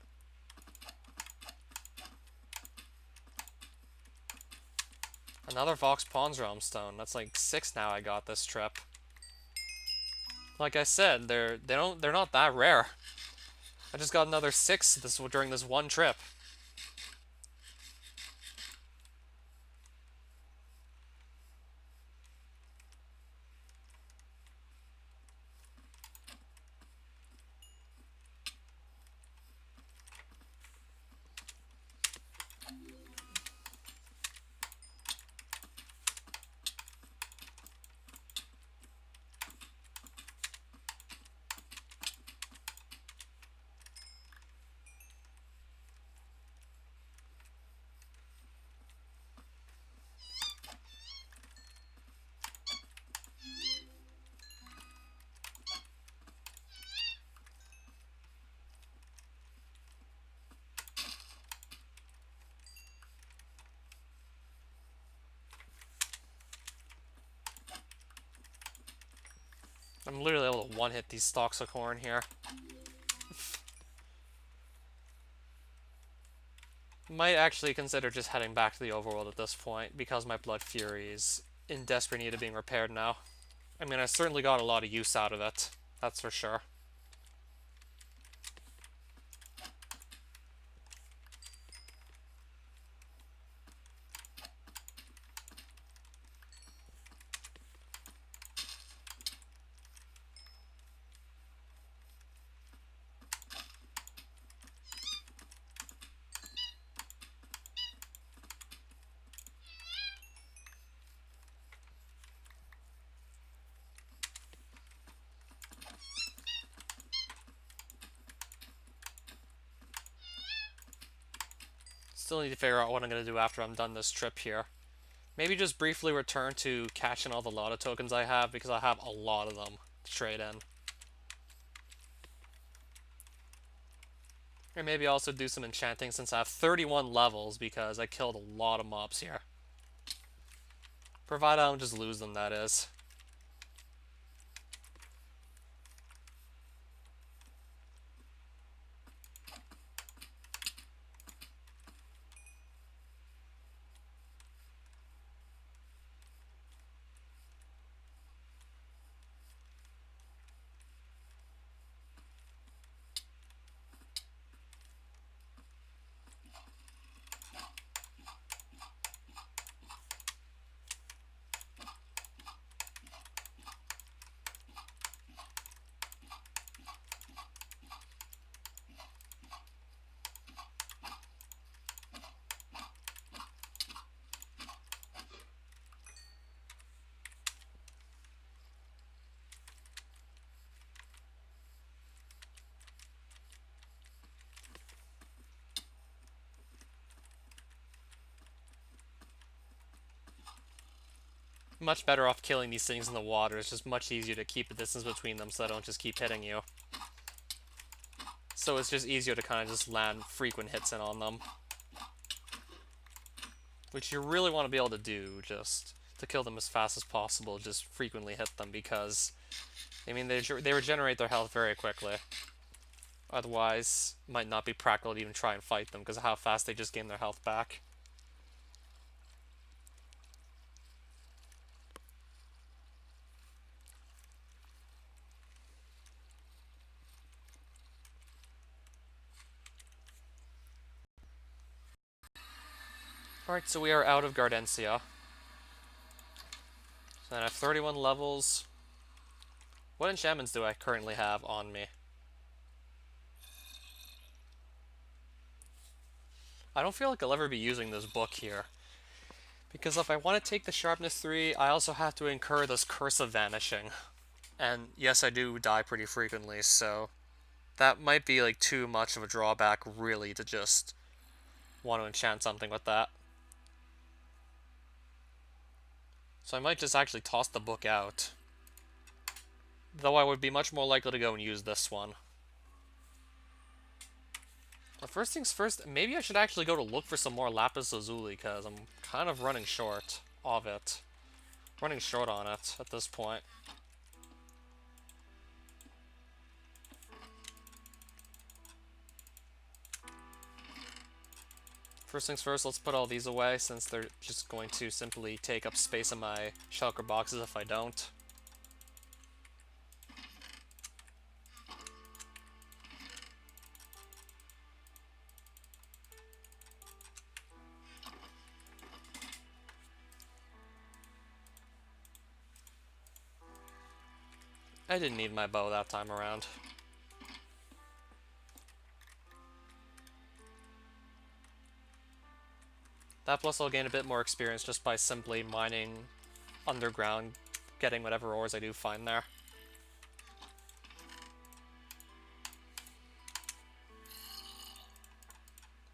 Another Vox Pawns Realmstone. That's like 6 now I got this trip. Like I said, they're not that rare. I just got another 6 during this one trip. I'm literally able to one-hit these stalks of corn here. Might actually consider just heading back to the overworld at this point, because my Blood Fury is in desperate need of being repaired now. I mean, I certainly got a lot of use out of it, that's for sure. Still need to figure out what I'm going to do after I'm done this trip here. Maybe just briefly return to catching all the Lotto tokens I have, because I have a lot of them to trade in. Or maybe also do some enchanting since I have 31 levels, because I killed a lot of mobs here. Provided I don't just lose them, that is. Much better off killing these things in the water. It's just much easier to keep a distance between them so they don't just keep hitting you. So it's just easier to kind of just land frequent hits in on them. Which you really want to be able to do, just to kill them as fast as possible, just frequently hit them, because, I mean, they regenerate their health very quickly. Otherwise, might not be practical to even try and fight them, because of how fast they just gain their health back. Alright, so we are out of Gardencia. So then I have 31 levels. What enchantments do I currently have on me? I don't feel like I'll ever be using this book here. Because if I want to take the Sharpness 3, I also have to incur this Curse of Vanishing. And yes, I do die pretty frequently, so that might be like too much of a drawback, really, to just want to enchant something with that. So I might just actually toss the book out. Though I would be much more likely to go and use this one. Well, first things first, maybe I should actually go to look for some more Lapis Lazuli, because I'm kind of running short of it. Running short on it at this point. First things first, let's put all these away, since they're just going to simply take up space in my shulker boxes if I don't. I didn't need my bow that time around. That plus I'll gain a bit more experience just by simply mining underground, getting whatever ores I do find there.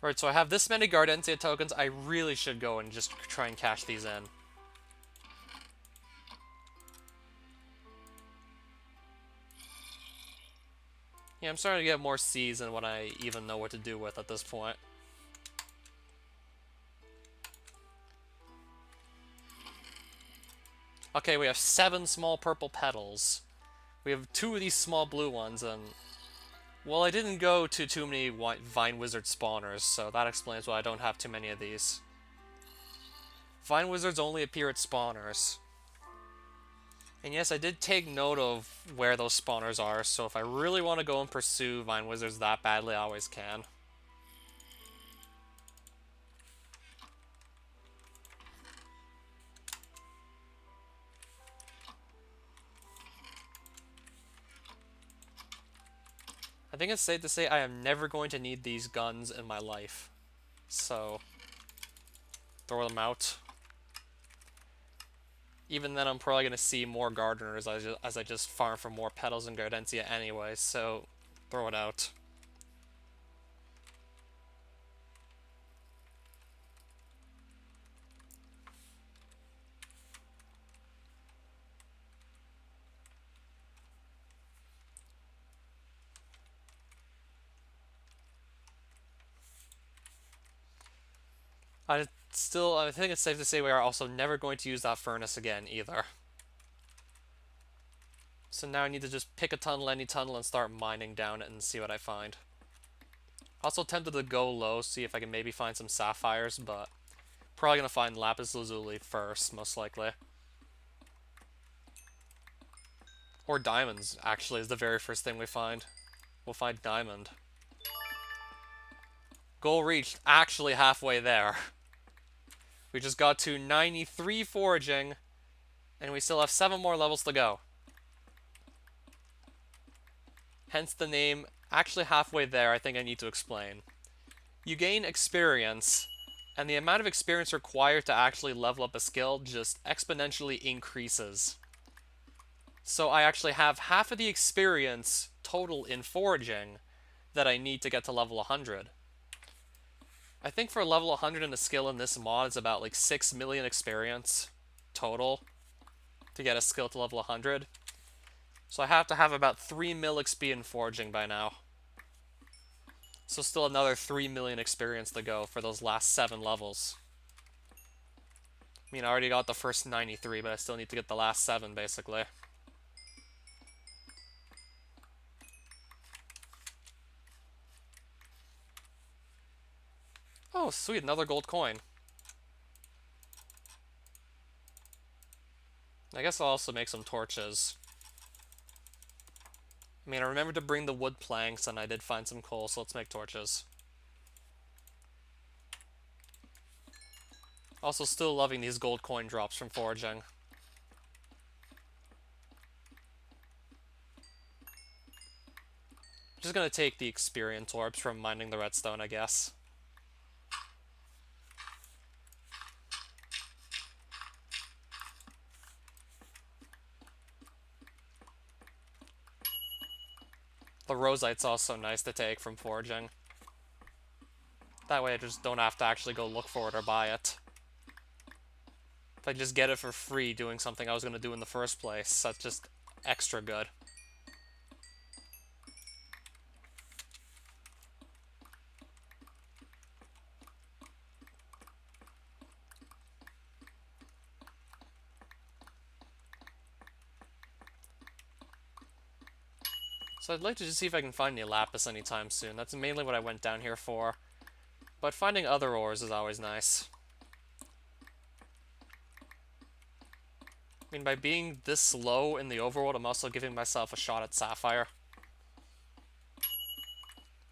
Alright, so I have this many Gardencia tokens, I really should go and just try and cash these in. Yeah, I'm starting to get more C's than what I even know what to do with at this point. Okay, we have 7 small purple petals. We have 2 of these small blue ones, and... well, I didn't go to too many Vine Wizard spawners, so that explains why I don't have too many of these. Vine Wizards only appear at spawners. And yes, I did take note of where those spawners are, so if I really want to go and pursue Vine Wizards that badly, I always can. I think it's safe to say I am never going to need these guns in my life. So, throw them out. Even then, I'm probably going to see more Gardeners as I just farm for more petals and Gardencia anyway, so throw it out. I think it's safe to say we are also never going to use that furnace again, either. So now I need to just pick a tunnel, any tunnel, and start mining down it and see what I find. Also tempted to go low, see if I can maybe find some sapphires, but probably gonna find Lapis Lazuli first, most likely. Or diamonds, actually, is the very first thing we find. We'll find diamond. Goal reached, actually halfway there. We just got to 93 foraging, and we still have 7 more levels to go. Hence the name, actually halfway there, I think I need to explain. You gain experience, and the amount of experience required to actually level up a skill just exponentially increases. So I actually have half of the experience total in foraging that I need to get to level 100. I think for level 100 in a skill in this mod is about like 6 million experience total to get a skill to level 100. So I have to have about 3 mil XP in foraging by now. So still another 3 million experience to go for those last 7 levels. I mean, I already got the first 93, but I still need to get the last 7, basically. Oh, sweet, another gold coin. I guess I'll also make some torches. I mean, I remembered to bring the wood planks, and I did find some coal, so let's make torches. Also, still loving these gold coin drops from foraging. Just gonna take the experience orbs from mining the redstone, I guess. The rosite's also nice to take from foraging. That way I just don't have to actually go look for it or buy it. If I just get it for free doing something I was gonna do in the first place, that's just extra good. So I'd like to just see if I can find any lapis anytime soon. That's mainly what I went down here for. But finding other ores is always nice. I mean, by being this low in the overworld, I'm also giving myself a shot at sapphire.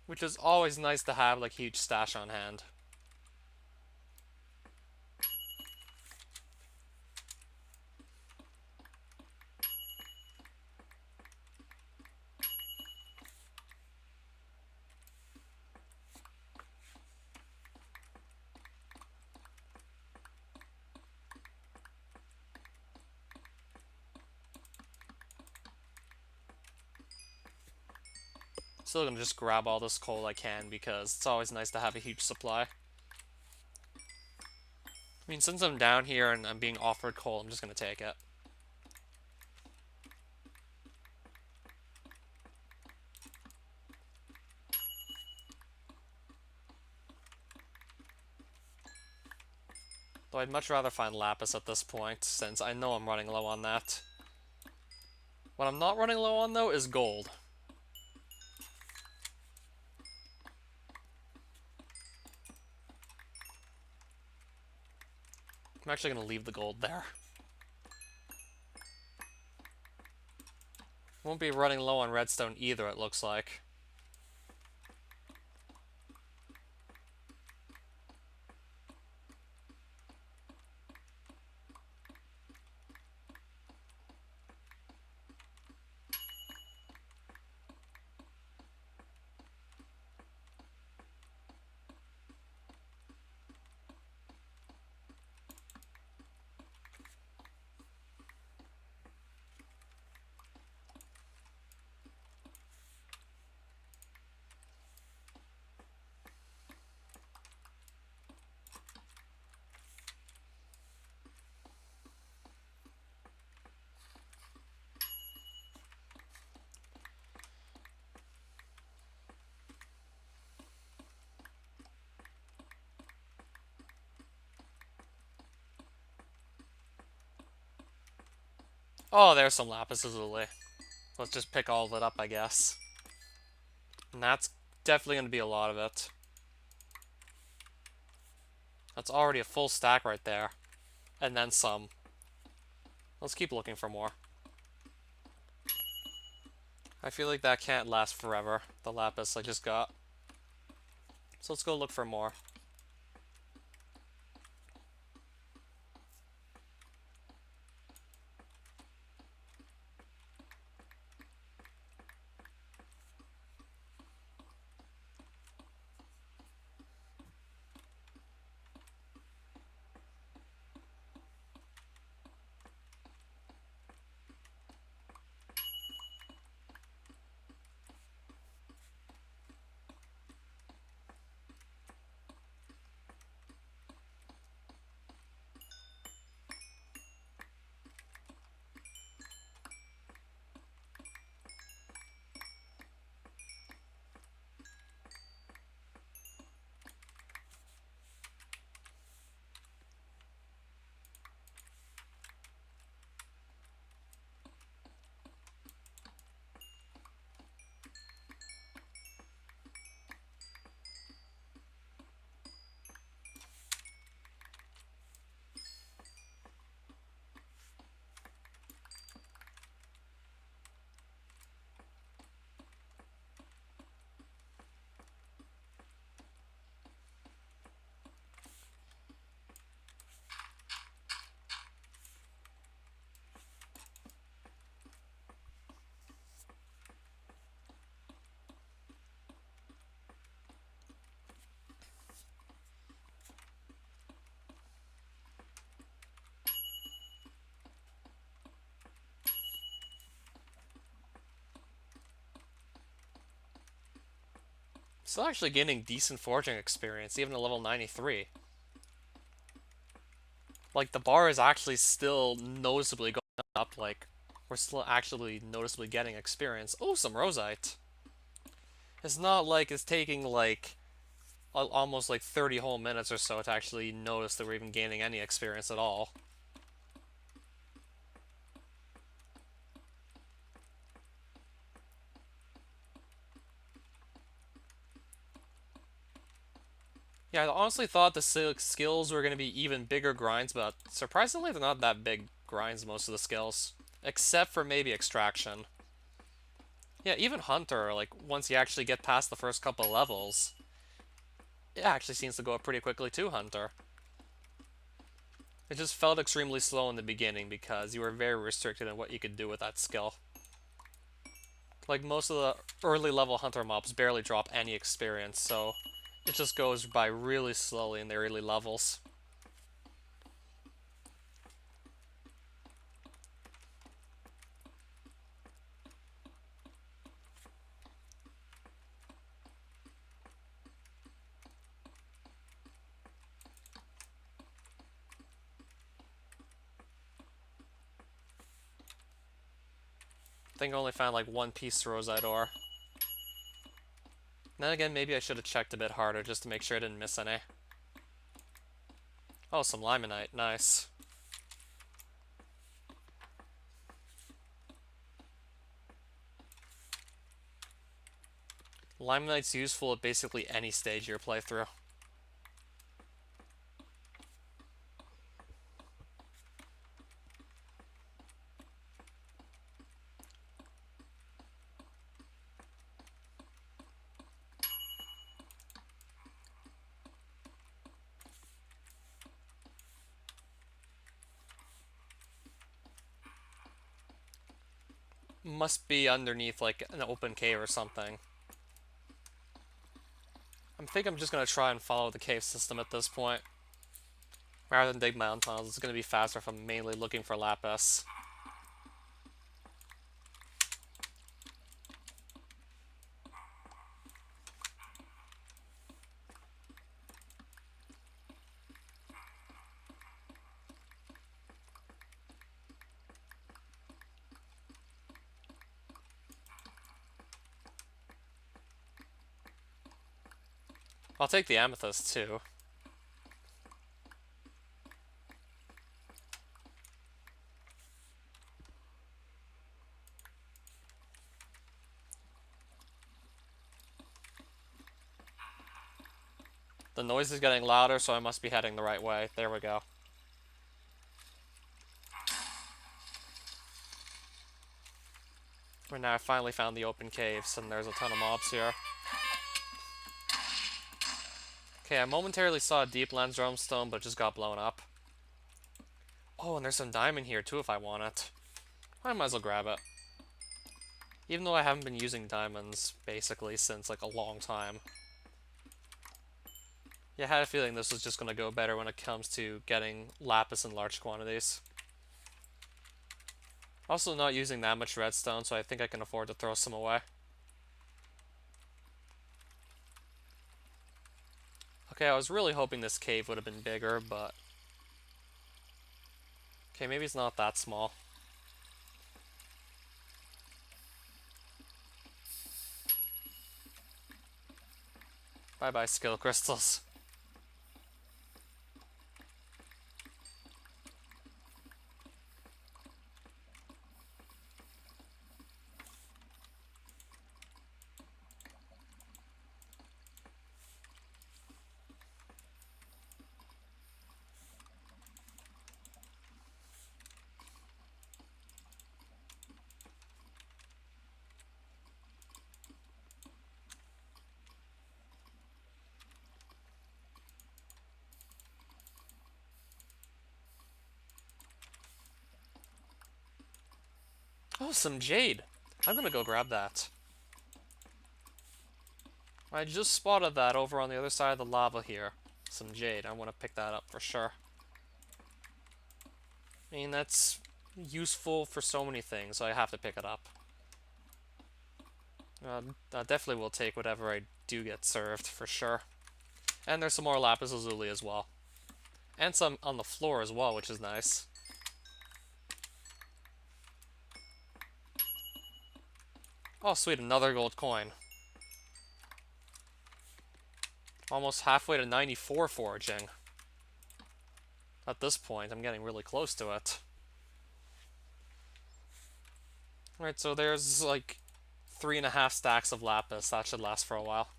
Which is always nice to have, like, huge stash on hand. Still gonna just grab all this coal I can because it's always nice to have a huge supply. I mean, since I'm down here and I'm being offered coal, I'm just gonna take it. Though I'd much rather find lapis at this point, since I know I'm running low on that. What I'm not running low on, though, is gold. I'm actually gonna leave the gold there. Won't be running low on redstone either, it looks like. Oh, there's some lapis lazuli. Let's just pick all of it up, I guess. And that's definitely going to be a lot of it. That's already a full stack right there. And then some. Let's keep looking for more. I feel like that can't last forever, the lapis I just got. So let's go look for more. Still actually gaining decent forging experience, even at level 93. Like, the bar is actually still noticeably going up, like, we're still actually noticeably getting experience. Oh, some Rosite. It's not like it's taking, like, almost like 30 whole minutes or so to actually notice that we're even gaining any experience at all. Yeah, I honestly thought the skills were going to be even bigger grinds, but surprisingly they're not that big grinds, most of the skills. Except for maybe Extraction. Yeah, even Hunter, like, once you actually get past the first couple levels, it actually seems to go up pretty quickly too, Hunter. It just felt extremely slow in the beginning because you were very restricted in what you could do with that skill. Like, most of the early level Hunter mobs barely drop any experience, so it just goes by really slowly in the early levels. I think I only found like one piece of Rosite ore. Then again, maybe I should have checked a bit harder just to make sure I didn't miss any. Oh, some Limonite, nice. Limonite's useful at basically any stage of your playthrough. Must be underneath like an open cave or something. I think I'm just gonna try and follow the cave system at this point. Rather than dig my own tunnels, it's gonna be faster if I'm mainly looking for Lapis. I'll take the amethyst too. The noise is getting louder, so I must be heading the right way. There we go. Right now I finally found the open caves, and there's a ton of mobs here. Okay, I momentarily saw a Deep Lands Drumstone, but it just got blown up. Oh, and there's some diamond here too if I want it. I might as well grab it. Even though I haven't been using diamonds, basically, since like a long time. Yeah, I had a feeling this was just going to go better when it comes to getting lapis in large quantities. Also not using that much redstone, so I think I can afford to throw some away. Okay, I was really hoping this cave would have been bigger, but... Okay, maybe it's not that small. Bye-bye, skill crystals. Oh, some jade. I'm gonna go grab that. I just spotted that over on the other side of the lava here. Some jade. I want to pick that up for sure. I mean, that's useful for so many things, so I have to pick it up. I definitely will take whatever I do get served, for sure. And there's some more lapis lazuli as well. And some on the floor as well, which is nice. Oh, sweet, another gold coin. Almost halfway to 94 foraging. At this point, I'm getting really close to it. Alright, so there's like 3.5 stacks of lapis. That should last for a while.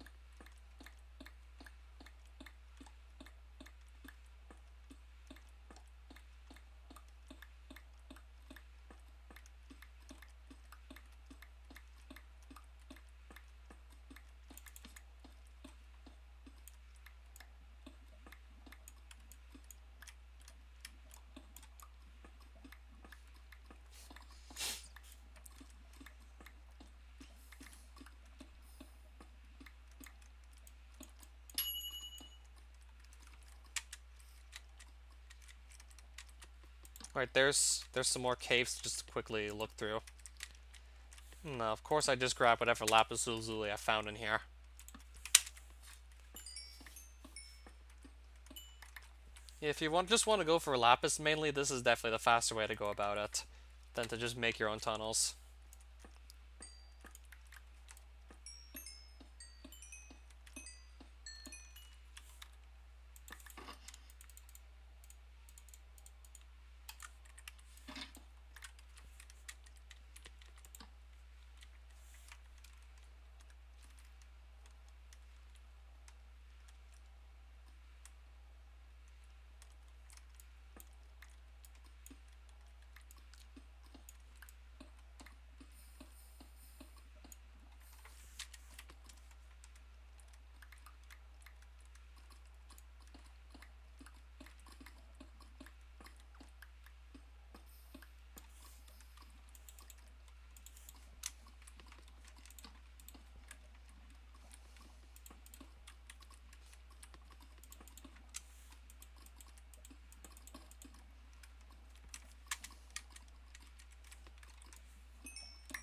Alright, there's some more caves just to quickly look through. No, of course I just grabbed whatever lapis lazuli I found in here. If you just want to go for lapis mainly, this is definitely the faster way to go about it than to just make your own tunnels.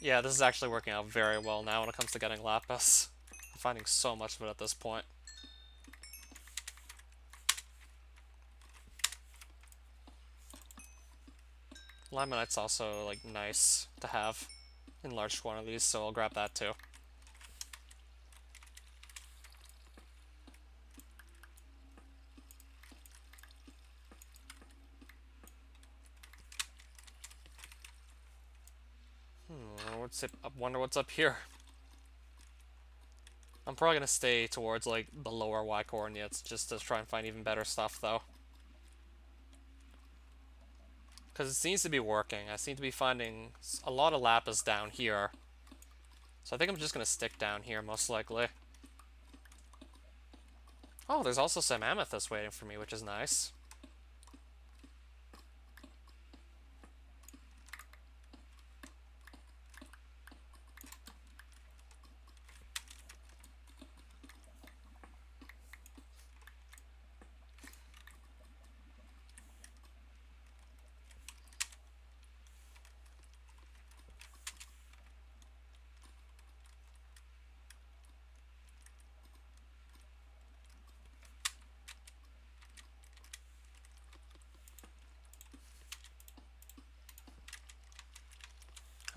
Yeah, this is actually working out very well now when it comes to getting lapis. I'm finding so much of it at this point. Laminite's also, like, nice to have in large quantities, so I'll grab that too. I wonder what's up here. I'm probably gonna stay towards, like, the lower Y coordinates just to try and find even better stuff, though. Because it seems to be working. I seem to be finding a lot of lapis down here. So I think I'm just gonna stick down here, most likely. Oh, there's also some amethyst waiting for me, which is nice.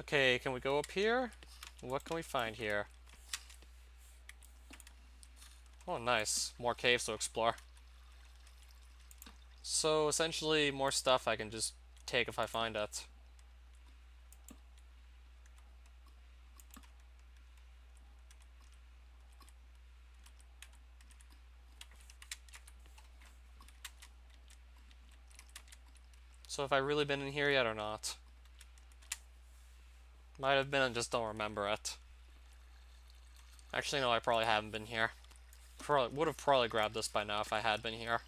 Okay, can we go up here? What can we find here? Oh, nice. More caves to explore. So, essentially, more stuff I can just take if I find it. So have I really been in here yet or not? Might have been and just don't remember it. Actually, no, I probably haven't been here. Would have probably grabbed this by now if I had been here.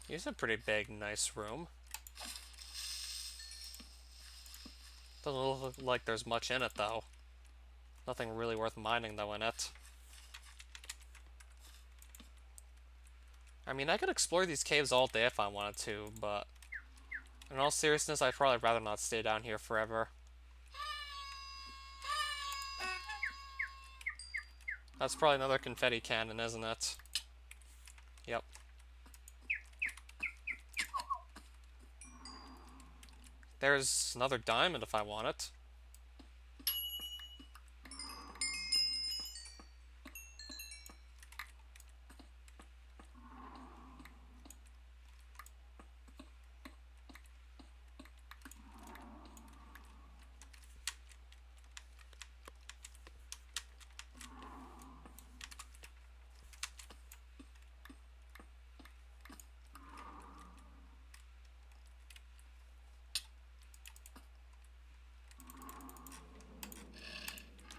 It's a pretty big, nice room. Doesn't look like there's much in it, though. Nothing really worth mining, though, in it. I mean, I could explore these caves all day if I wanted to, but in all seriousness, I'd probably rather not stay down here forever. That's probably another confetti cannon, isn't it? Yep. There's another diamond if I want it.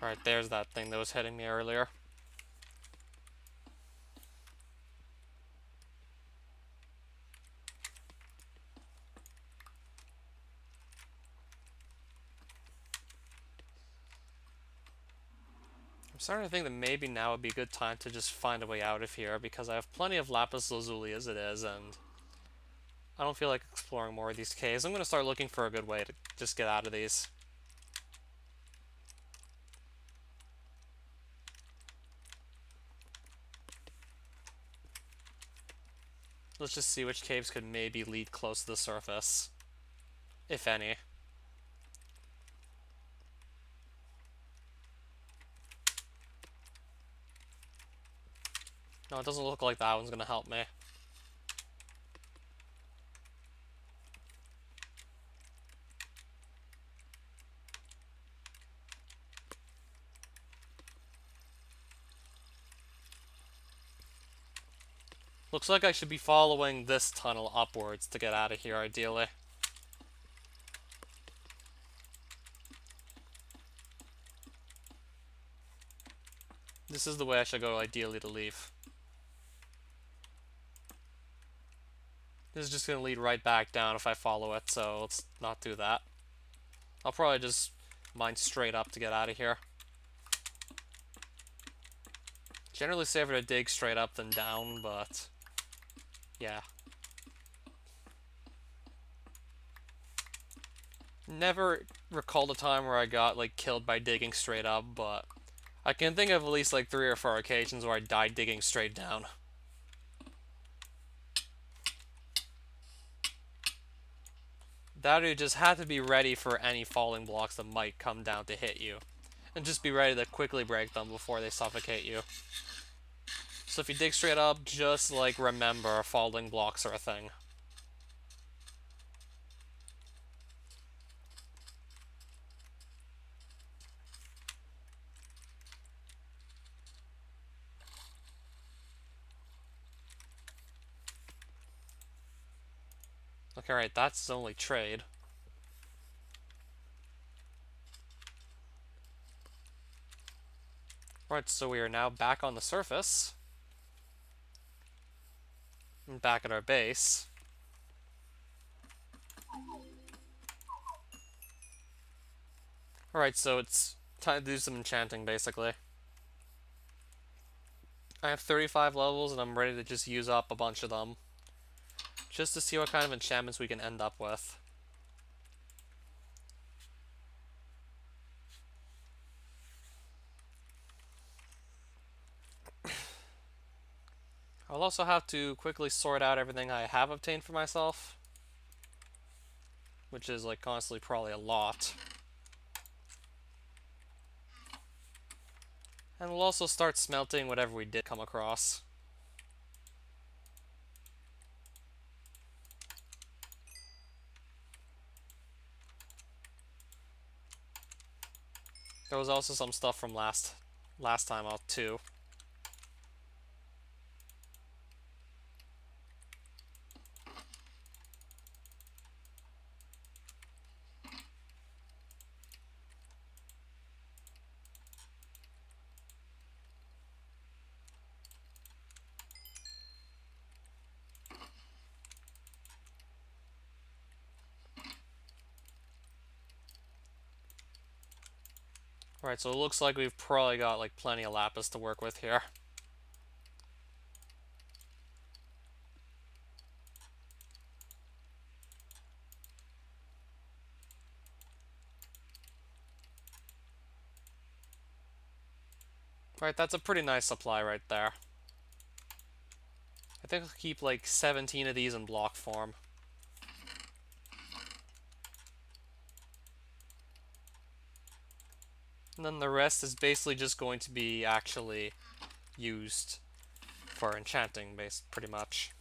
Alright, there's that thing that was hitting me earlier. I'm starting to think that maybe now would be a good time to just find a way out of here, because I have plenty of lapis lazuli as it is, and I don't feel like exploring more of these caves. I'm going to start looking for a good way to just get out of these. Let's just see which caves could maybe lead close to the surface. If any. No, it doesn't look like that one's going to help me. Looks like I should be following this tunnel upwards to get out of here, ideally. This is the way I should go, ideally, to leave. This is just going to lead right back down if I follow it, so let's not do that. I'll probably just mine straight up to get out of here. Generally safer to dig straight up than down, but yeah. Never recalled a time where I got like killed by digging straight up, but I can think of at least like 3 or 4 occasions where I died digging straight down. That or you just have to be ready for any falling blocks that might come down to hit you. And just be ready to quickly break them before they suffocate you. So if you dig straight up, just like remember falling blocks are a thing. Okay, alright, that's his only trade. Right, so we are now back on the surface. And back at our base. Alright, so it's time to do some enchanting, basically. I have 35 levels, and I'm ready to just use up a bunch of them. Just to see what kind of enchantments we can end up with. I'll also have to quickly sort out everything I have obtained for myself. Which is, like, constantly probably a lot. And we'll also start smelting whatever we did come across. There was also some stuff from last time out too. Right, so it looks like we've probably got like plenty of lapis to work with here. Right, that's a pretty nice supply right there. I think I'll keep like 17 of these in block form. And then the rest is basically just going to be actually used for enchanting, pretty much.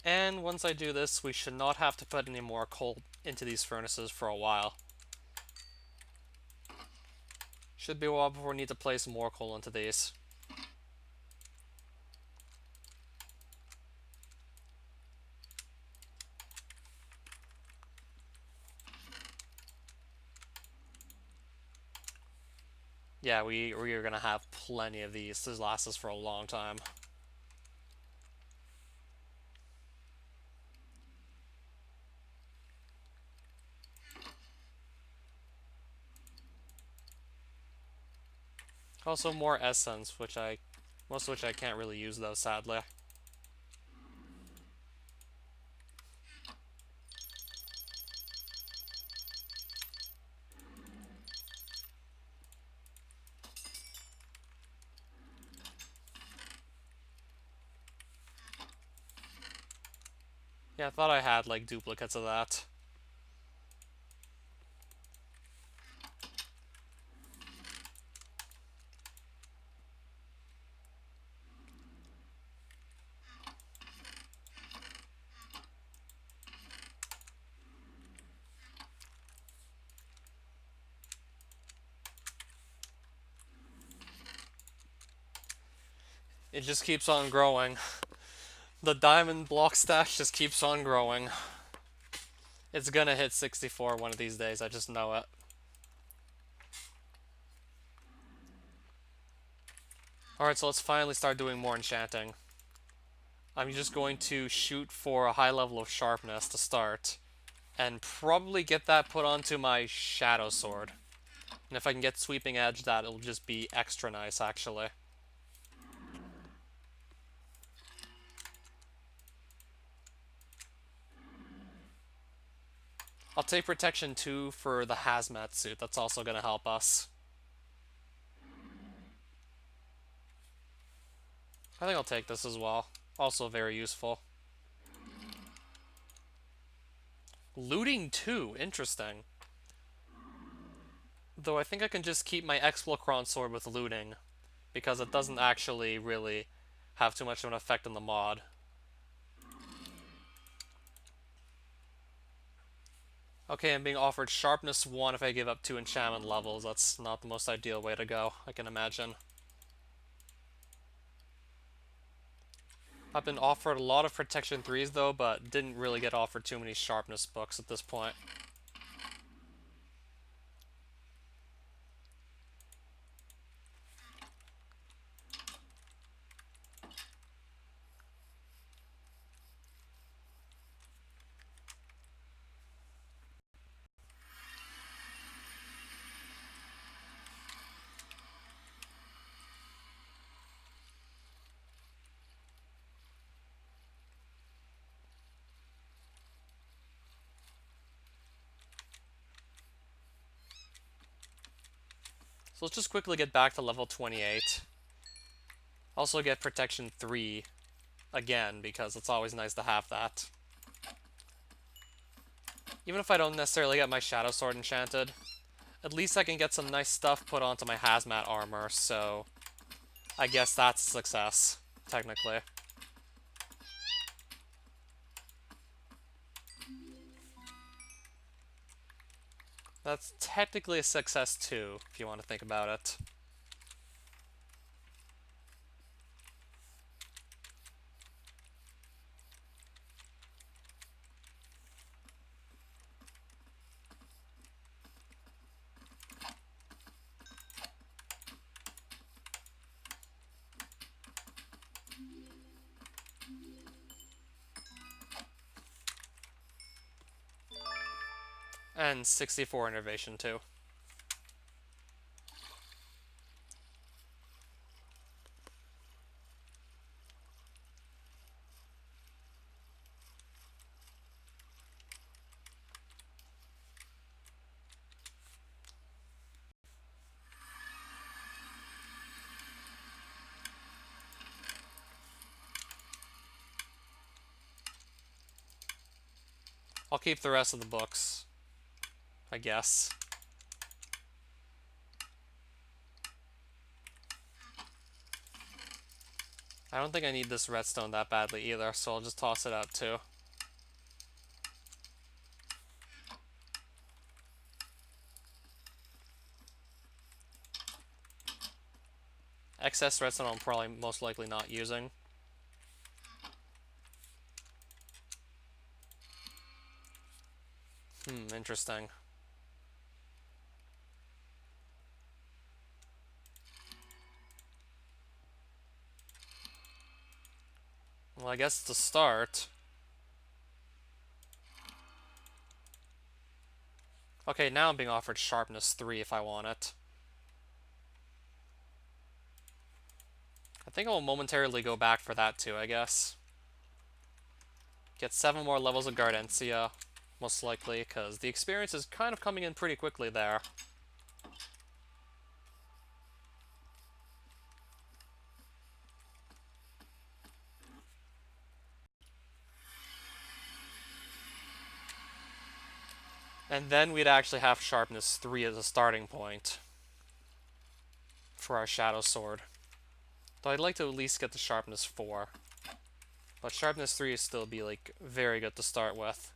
And once I do this, we should not have to put any more coal into these furnaces for a while. Should be a while before we need to place more coal into these. Yeah, we are going to have plenty of these. This lasts us for a long time. Also more essence, most of which I can't really use though, sadly. Yeah, I thought I had like duplicates of that. It just keeps on growing. The diamond block stash just keeps on growing. It's gonna hit 64 one of these days, I just know it. Alright, so let's finally start doing more enchanting. I'm just going to shoot for a high level of sharpness to start, and probably get that put onto my shadow sword. And if I can get sweeping edge, that it'll just be extra nice, actually. I'll take protection 2 for the hazmat suit. That's also going to help us. I think I'll take this as well. Also very useful. Looting 2, interesting. Though I think I can just keep my Explocron sword with looting, because it doesn't actually really have too much of an effect on the mod. Okay, I'm being offered sharpness 1 if I give up 2 enchantment levels. That's not the most ideal way to go, I can imagine. I've been offered a lot of protection 3s though, but didn't really get offered too many sharpness books at this point. So let's just quickly get back to level 28. Also get protection 3 again, because it's always nice to have that. Even if I don't necessarily get my Shadow Sword enchanted, at least I can get some nice stuff put onto my hazmat armor, so I guess that's a success, technically. That's technically a success too, if you want to think about it. And 64 innovation too. I'll keep the rest of the books, I guess. I don't think I need this redstone that badly either, so I'll just toss it out too. Excess redstone I'm probably most likely not using. Interesting. Well, I guess to start... Okay, now I'm being offered sharpness 3 if I want it. I think I'll momentarily go back for that too, I guess. Get 7 more levels of Gardentia, most likely, because the experience is kind of coming in pretty quickly there. And then we'd actually have sharpness 3 as a starting point for our Shadow Sword. Though I'd like to at least get the sharpness 4. But sharpness 3 would still be, like, very good to start with.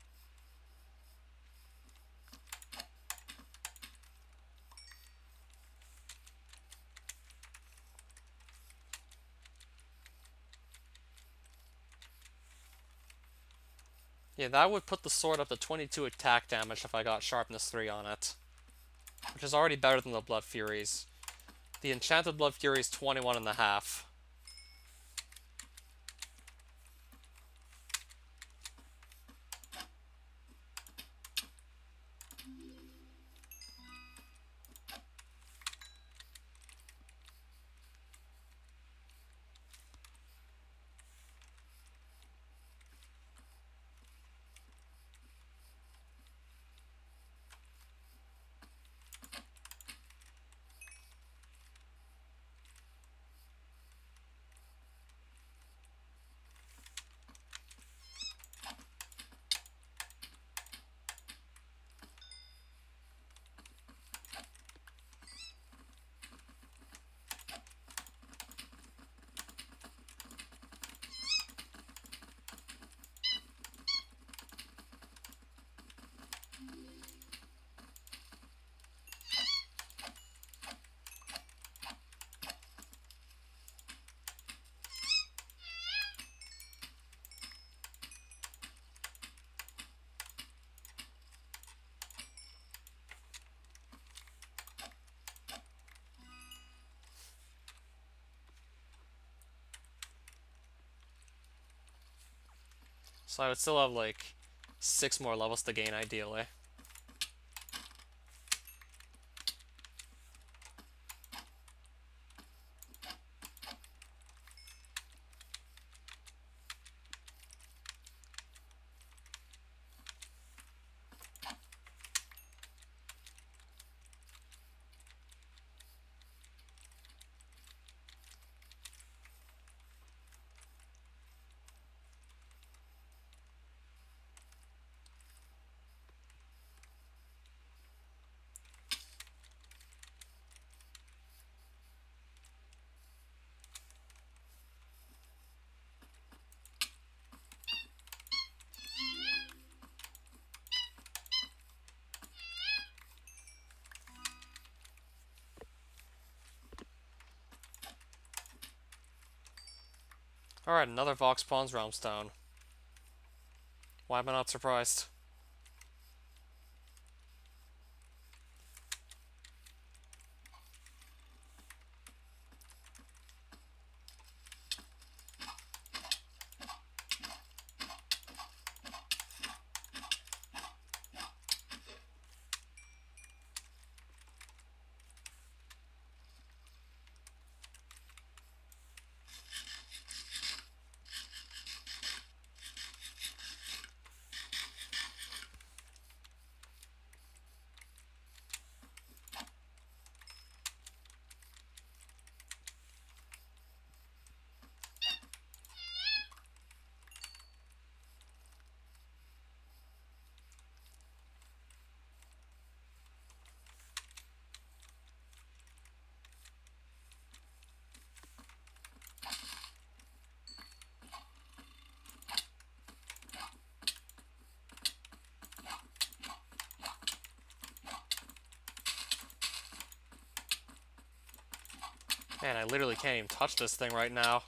Yeah, that would put the sword up to 22 attack damage if I got sharpness 3 on it. Which is already better than the Blood Furies. The enchanted Blood Fury is 21.5. So I would still have, like, 6 more levels to gain, ideally. Alright, another Vox Pawns Realm Stone. Why am I not surprised? Man, I literally can't even touch this thing right now.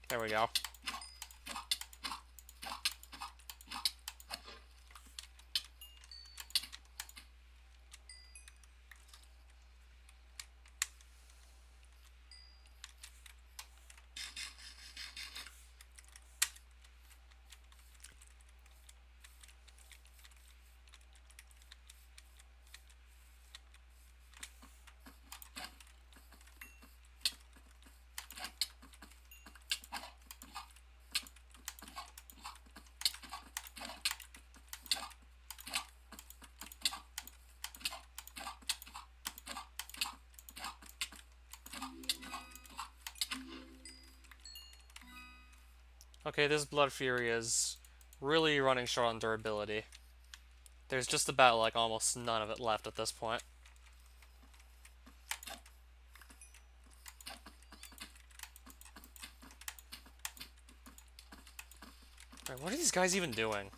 There we go. Okay, this Blood Fury is really running short on durability. There's just about, like, almost none of it left at this point. Right, what are these guys even doing?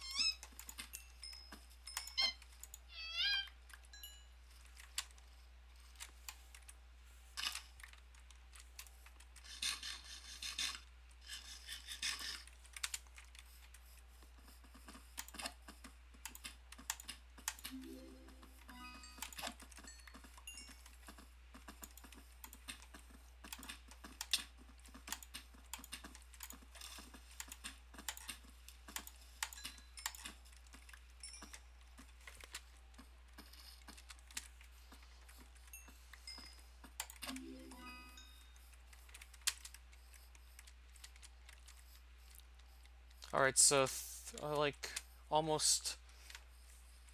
Alright, so, like, almost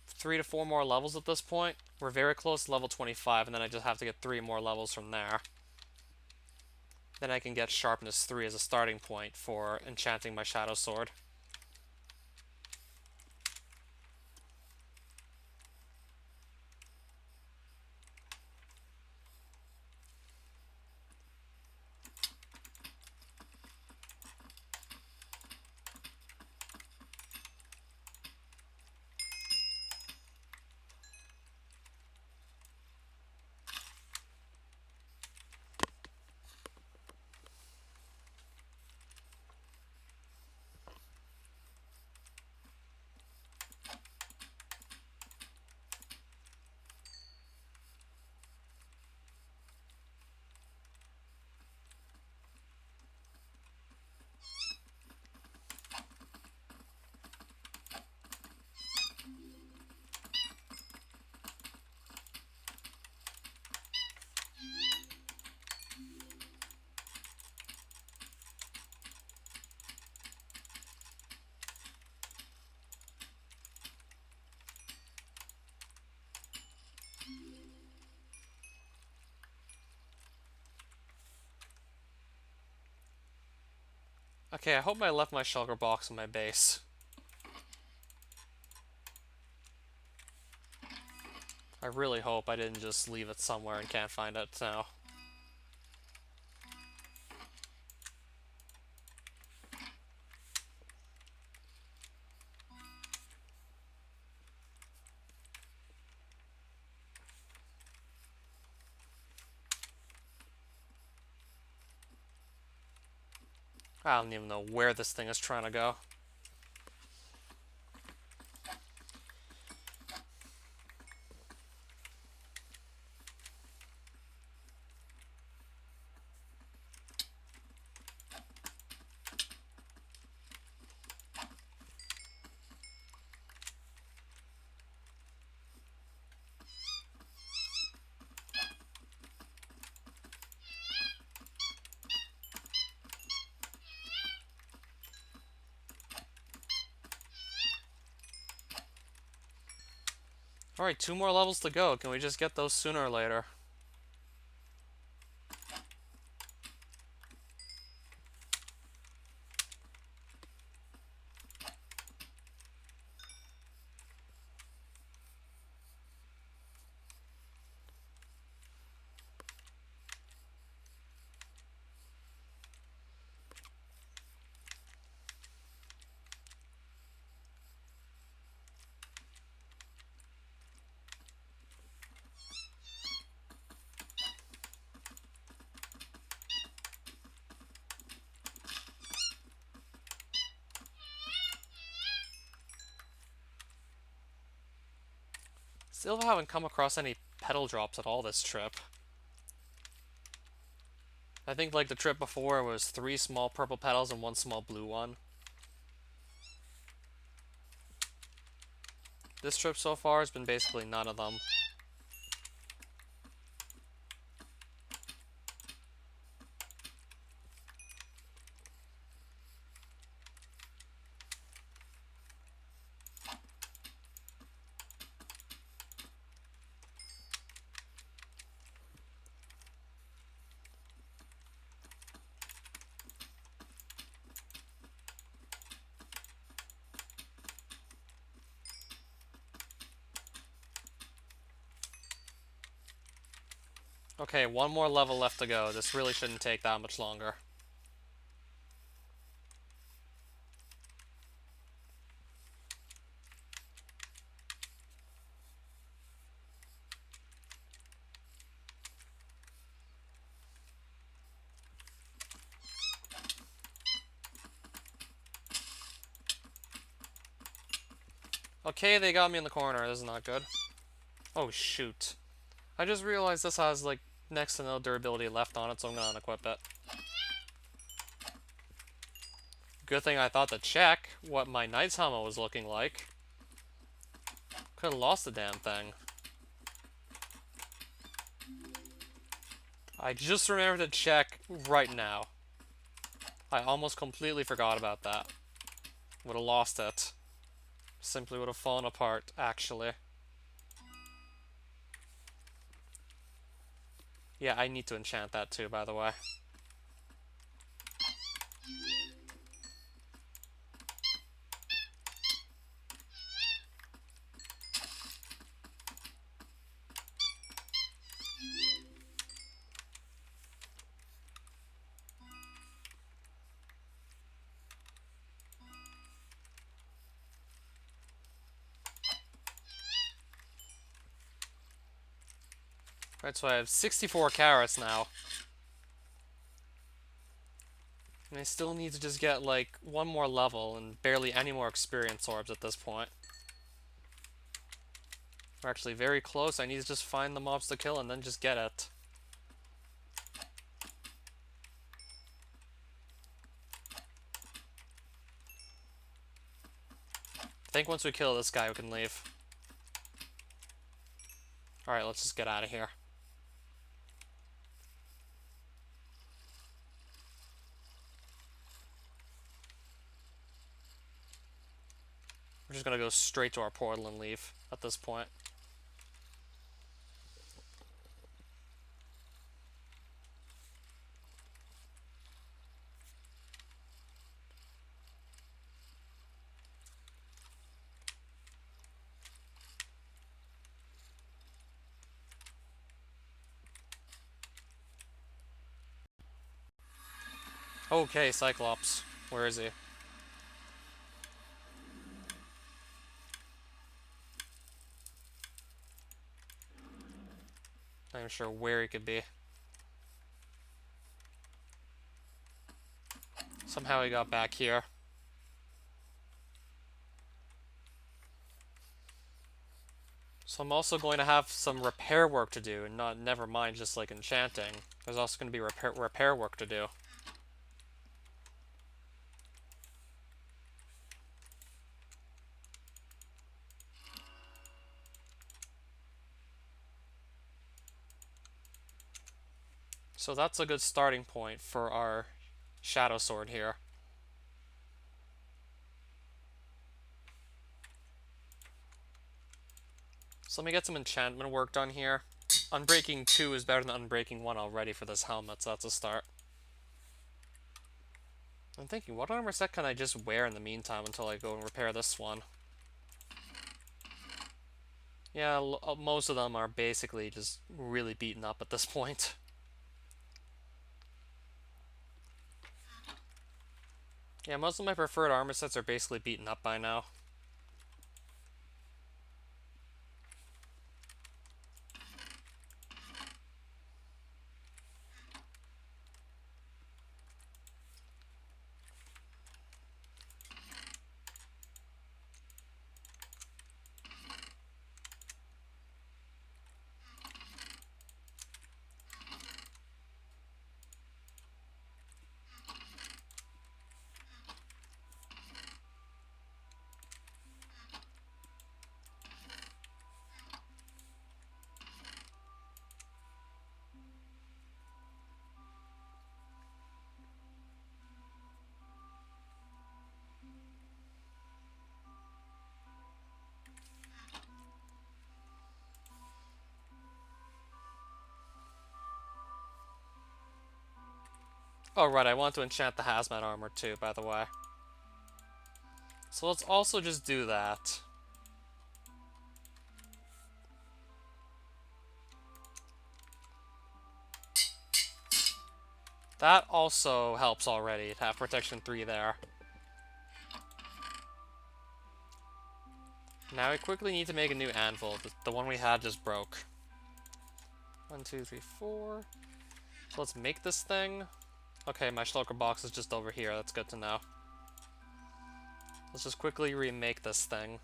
3 to 4 more levels at this point. We're very close to level 25, and then I just have to get 3 more levels from there. Then I can get Sharpness 3 as a starting point for enchanting my Shadow Sword. Okay, I hope I left my shulker box in my base. I really hope I didn't just leave it somewhere and can't find it now. I don't even know where this thing is trying to go. Alright, 2 more levels to go. Can we just get those sooner or later? Still haven't come across any petal drops at all this trip. I think like the trip before it was 3 small purple petals and 1 small blue one. This trip so far has been basically none of them. Okay, 1 more level left to go. This really shouldn't take that much longer. Okay, they got me in the corner. This is not good. Oh, shoot. I just realized this has, like, next to no durability left on it, so I'm gonna unequip it. Good thing I thought to check what my Knight's Helmet was looking like. Could've lost the damn thing. I just remembered to check right now. I almost completely forgot about that. Would've lost it. Simply would have fallen apart, actually. Yeah, I need to enchant that too, by the way. Right, so I have 64 carrots now. And I still need to just get, like, 1 more level and barely any more experience orbs at this point. We're actually very close. I need to just find the mobs to kill and then just get it. I think once we kill this guy, we can leave. Alright, let's just get out of here. We're just gonna go straight to our portal and leave at this point. Okay, Cyclops. Where is he? Not even sure where he could be. Somehow he got back here. So I'm also going to have some repair work to do, and never mind just like enchanting. There's also going to be repair work to do. So that's a good starting point for our Shadow Sword here. So let me get some enchantment work done here. Unbreaking 2 is better than Unbreaking 1 already for this helmet, so that's a start. I'm thinking, what armor set can I just wear in the meantime until I go and repair this one? Yeah, most of them are basically just really beaten up at this point. Yeah, most of my preferred armor sets are basically beaten up by now. Oh, right, I want to enchant the hazmat armor too, by the way. So let's also just do that. That also helps already to have protection 3 there. Now we quickly need to make a new anvil. The one we had just broke. 1, 2, 3, 4. So let's make this thing. Okay, my shulker box is just over here. That's good to know. Let's just quickly remake this thing.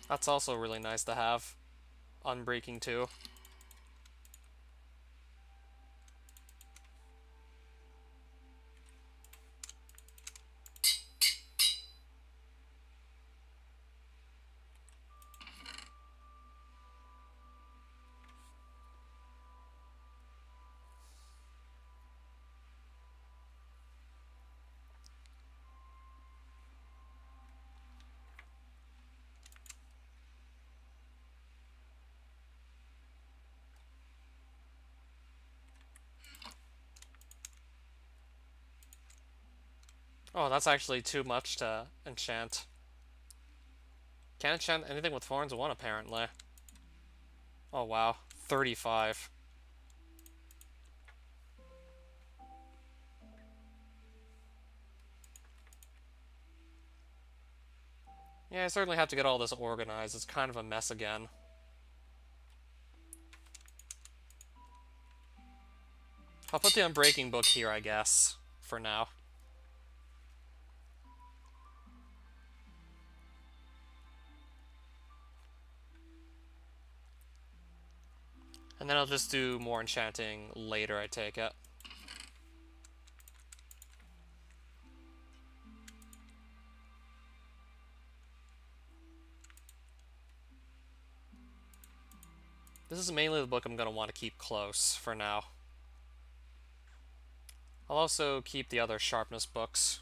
That's also really nice to have. Unbreaking too. Oh, that's actually too much to enchant. Can't enchant anything with Thorns 1, apparently. Oh, wow. 35. Yeah, I certainly have to get all this organized. It's kind of a mess again. I'll put the Unbreaking book here, I guess, for now. And then I'll just do more enchanting later, I take it. This is mainly the book I'm going to want to keep close for now. I'll also keep the other sharpness books.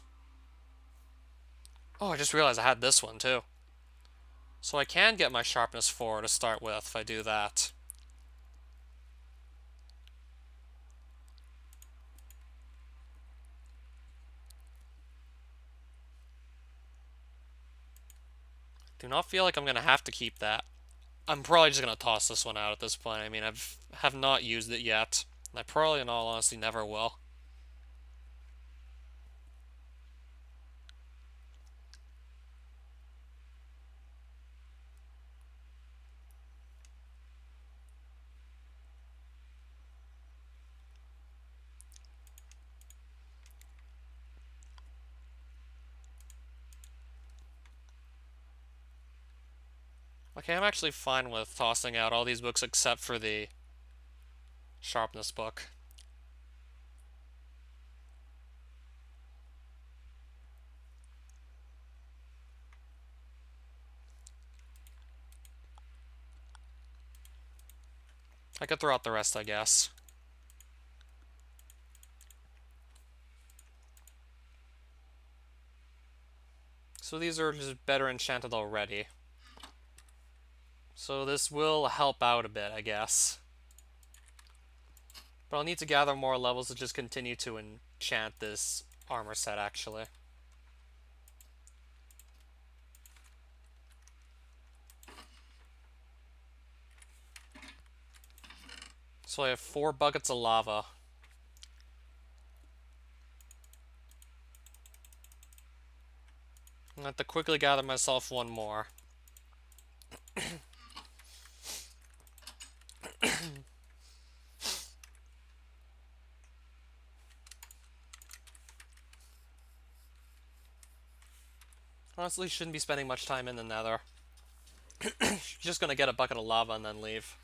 Oh, I just realized I had this one too. So I can get my sharpness 4 to start with if I do that. Do not feel like I'm going to have to keep that. I'm probably just going to toss this one out at this point. I mean, have not used it yet. And I probably, in all honesty, never will. Okay, I'm actually fine with tossing out all these books except for the sharpness book. I could throw out the rest, I guess. So these are just better enchanted already. So this will help out a bit, I guess. But I'll need to gather more levels to just continue to enchant this armor set, actually. So I have 4 buckets of lava. I have to quickly gather myself one more. Honestly, shouldn't be spending much time in the nether. Just gonna get a bucket of lava and then leave.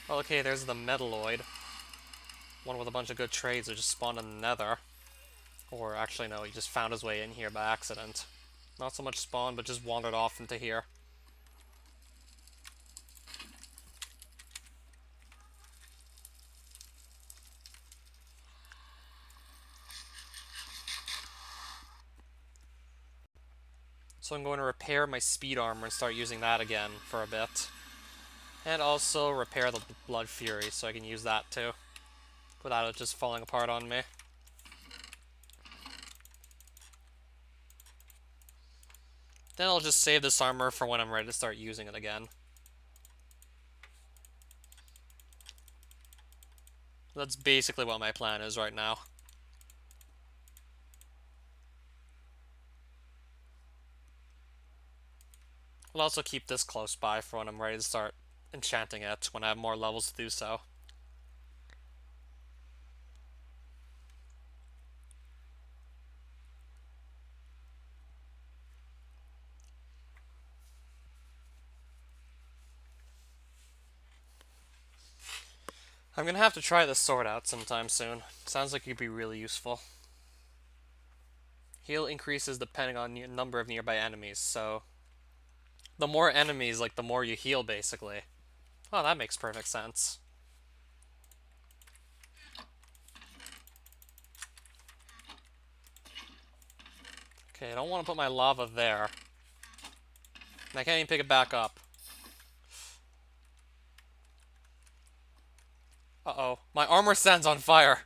Okay, there's the metalloid. One with a bunch of good trades that just spawned in the nether. Or actually, no, he just found his way in here by accident. Not so much spawn, but just wandered off into here. So I'm going to repair my speed armor and start using that again for a bit. And also repair the Blood Fury so I can use that too, without it just falling apart on me. Then I'll just save this armor for when I'm ready to start using it again. That's basically what my plan is right now. I'll also keep this close by for when I'm ready to start enchanting it, when I have more levels to do so. I'm gonna have to try this sword out sometime soon. Sounds like it'd be really useful. Heal increases depending on the number of nearby enemies, so the more enemies, like the more you heal, basically. Oh, that makes perfect sense. Okay, I don't want to put my lava there. And I can't even pick it back up. Uh-oh. My armor stand's on fire.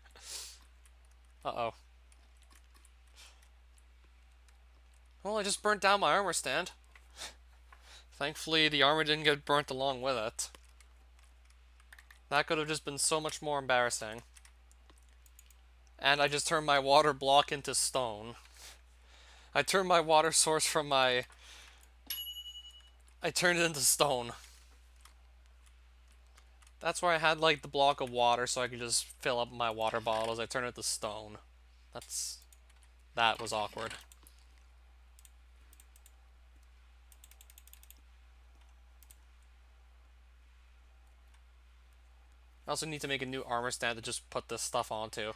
Uh-oh. Well, I just burnt down my armor stand. Thankfully, the armor didn't get burnt along with it. That could have just been so much more embarrassing. And I just turned my water block into stone. I turned my water source from my... I turned it into stone. That's where I had, like, the block of water so I could just fill up my water bottles. I turned it to stone. That was awkward. I also need to make a new armor stand to just put this stuff onto.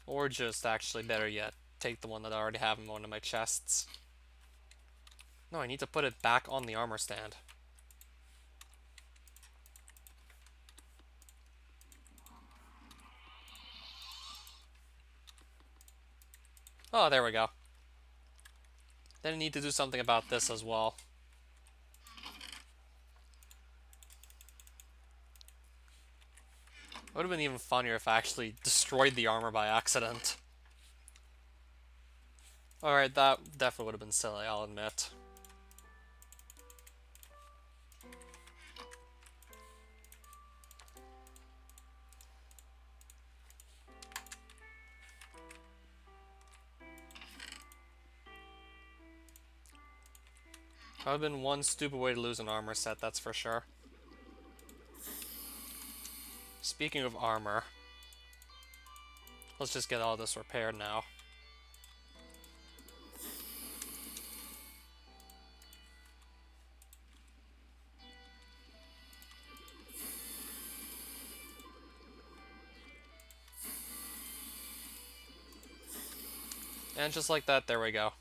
Or just, actually, better yet, take the one that I already have in one of my chests. No, I need to put it back on the armor stand. Oh, there we go. Then I need to do something about this as well. It would have been even funnier if I actually destroyed the armor by accident. Alright, that definitely would have been silly, I'll admit. That would have been one stupid way to lose an armor set, that's for sure. Speaking of armor, let's just get all this repaired now. And just like that, there we go.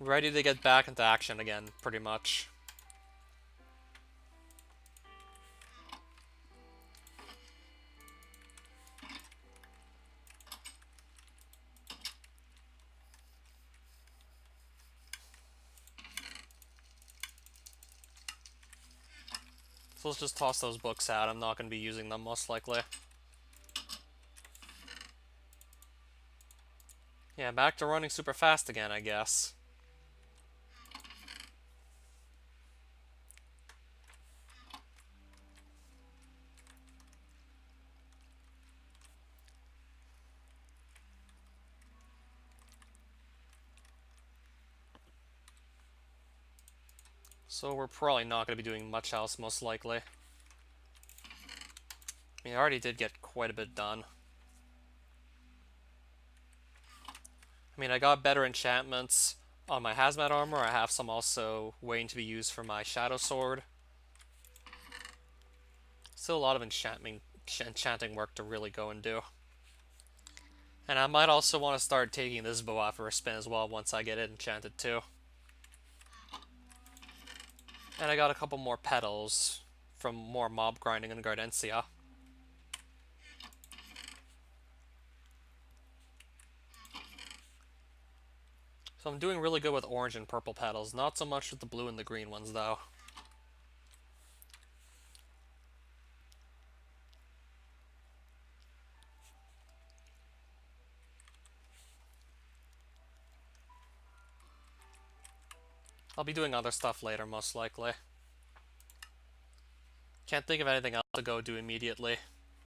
Ready to get back into action again, pretty much. So let's just toss those books out. I'm not going to be using them, most likely. Yeah, back to running super fast again, I guess. So we're probably not going to be doing much else, most likely. I mean, I already did get quite a bit done. I mean, I got better enchantments on my hazmat armor. I have some also waiting to be used for my shadow sword. Still a lot of enchanting work to really go and do. And I might also want to start taking this bow out for a spin as well once I get it enchanted too. And I got a couple more petals from more mob grinding in Gardencia. So I'm doing really good with orange and purple petals, not so much with the blue and the green ones though. I'll be doing other stuff later, most likely. Can't think of anything else to go do immediately.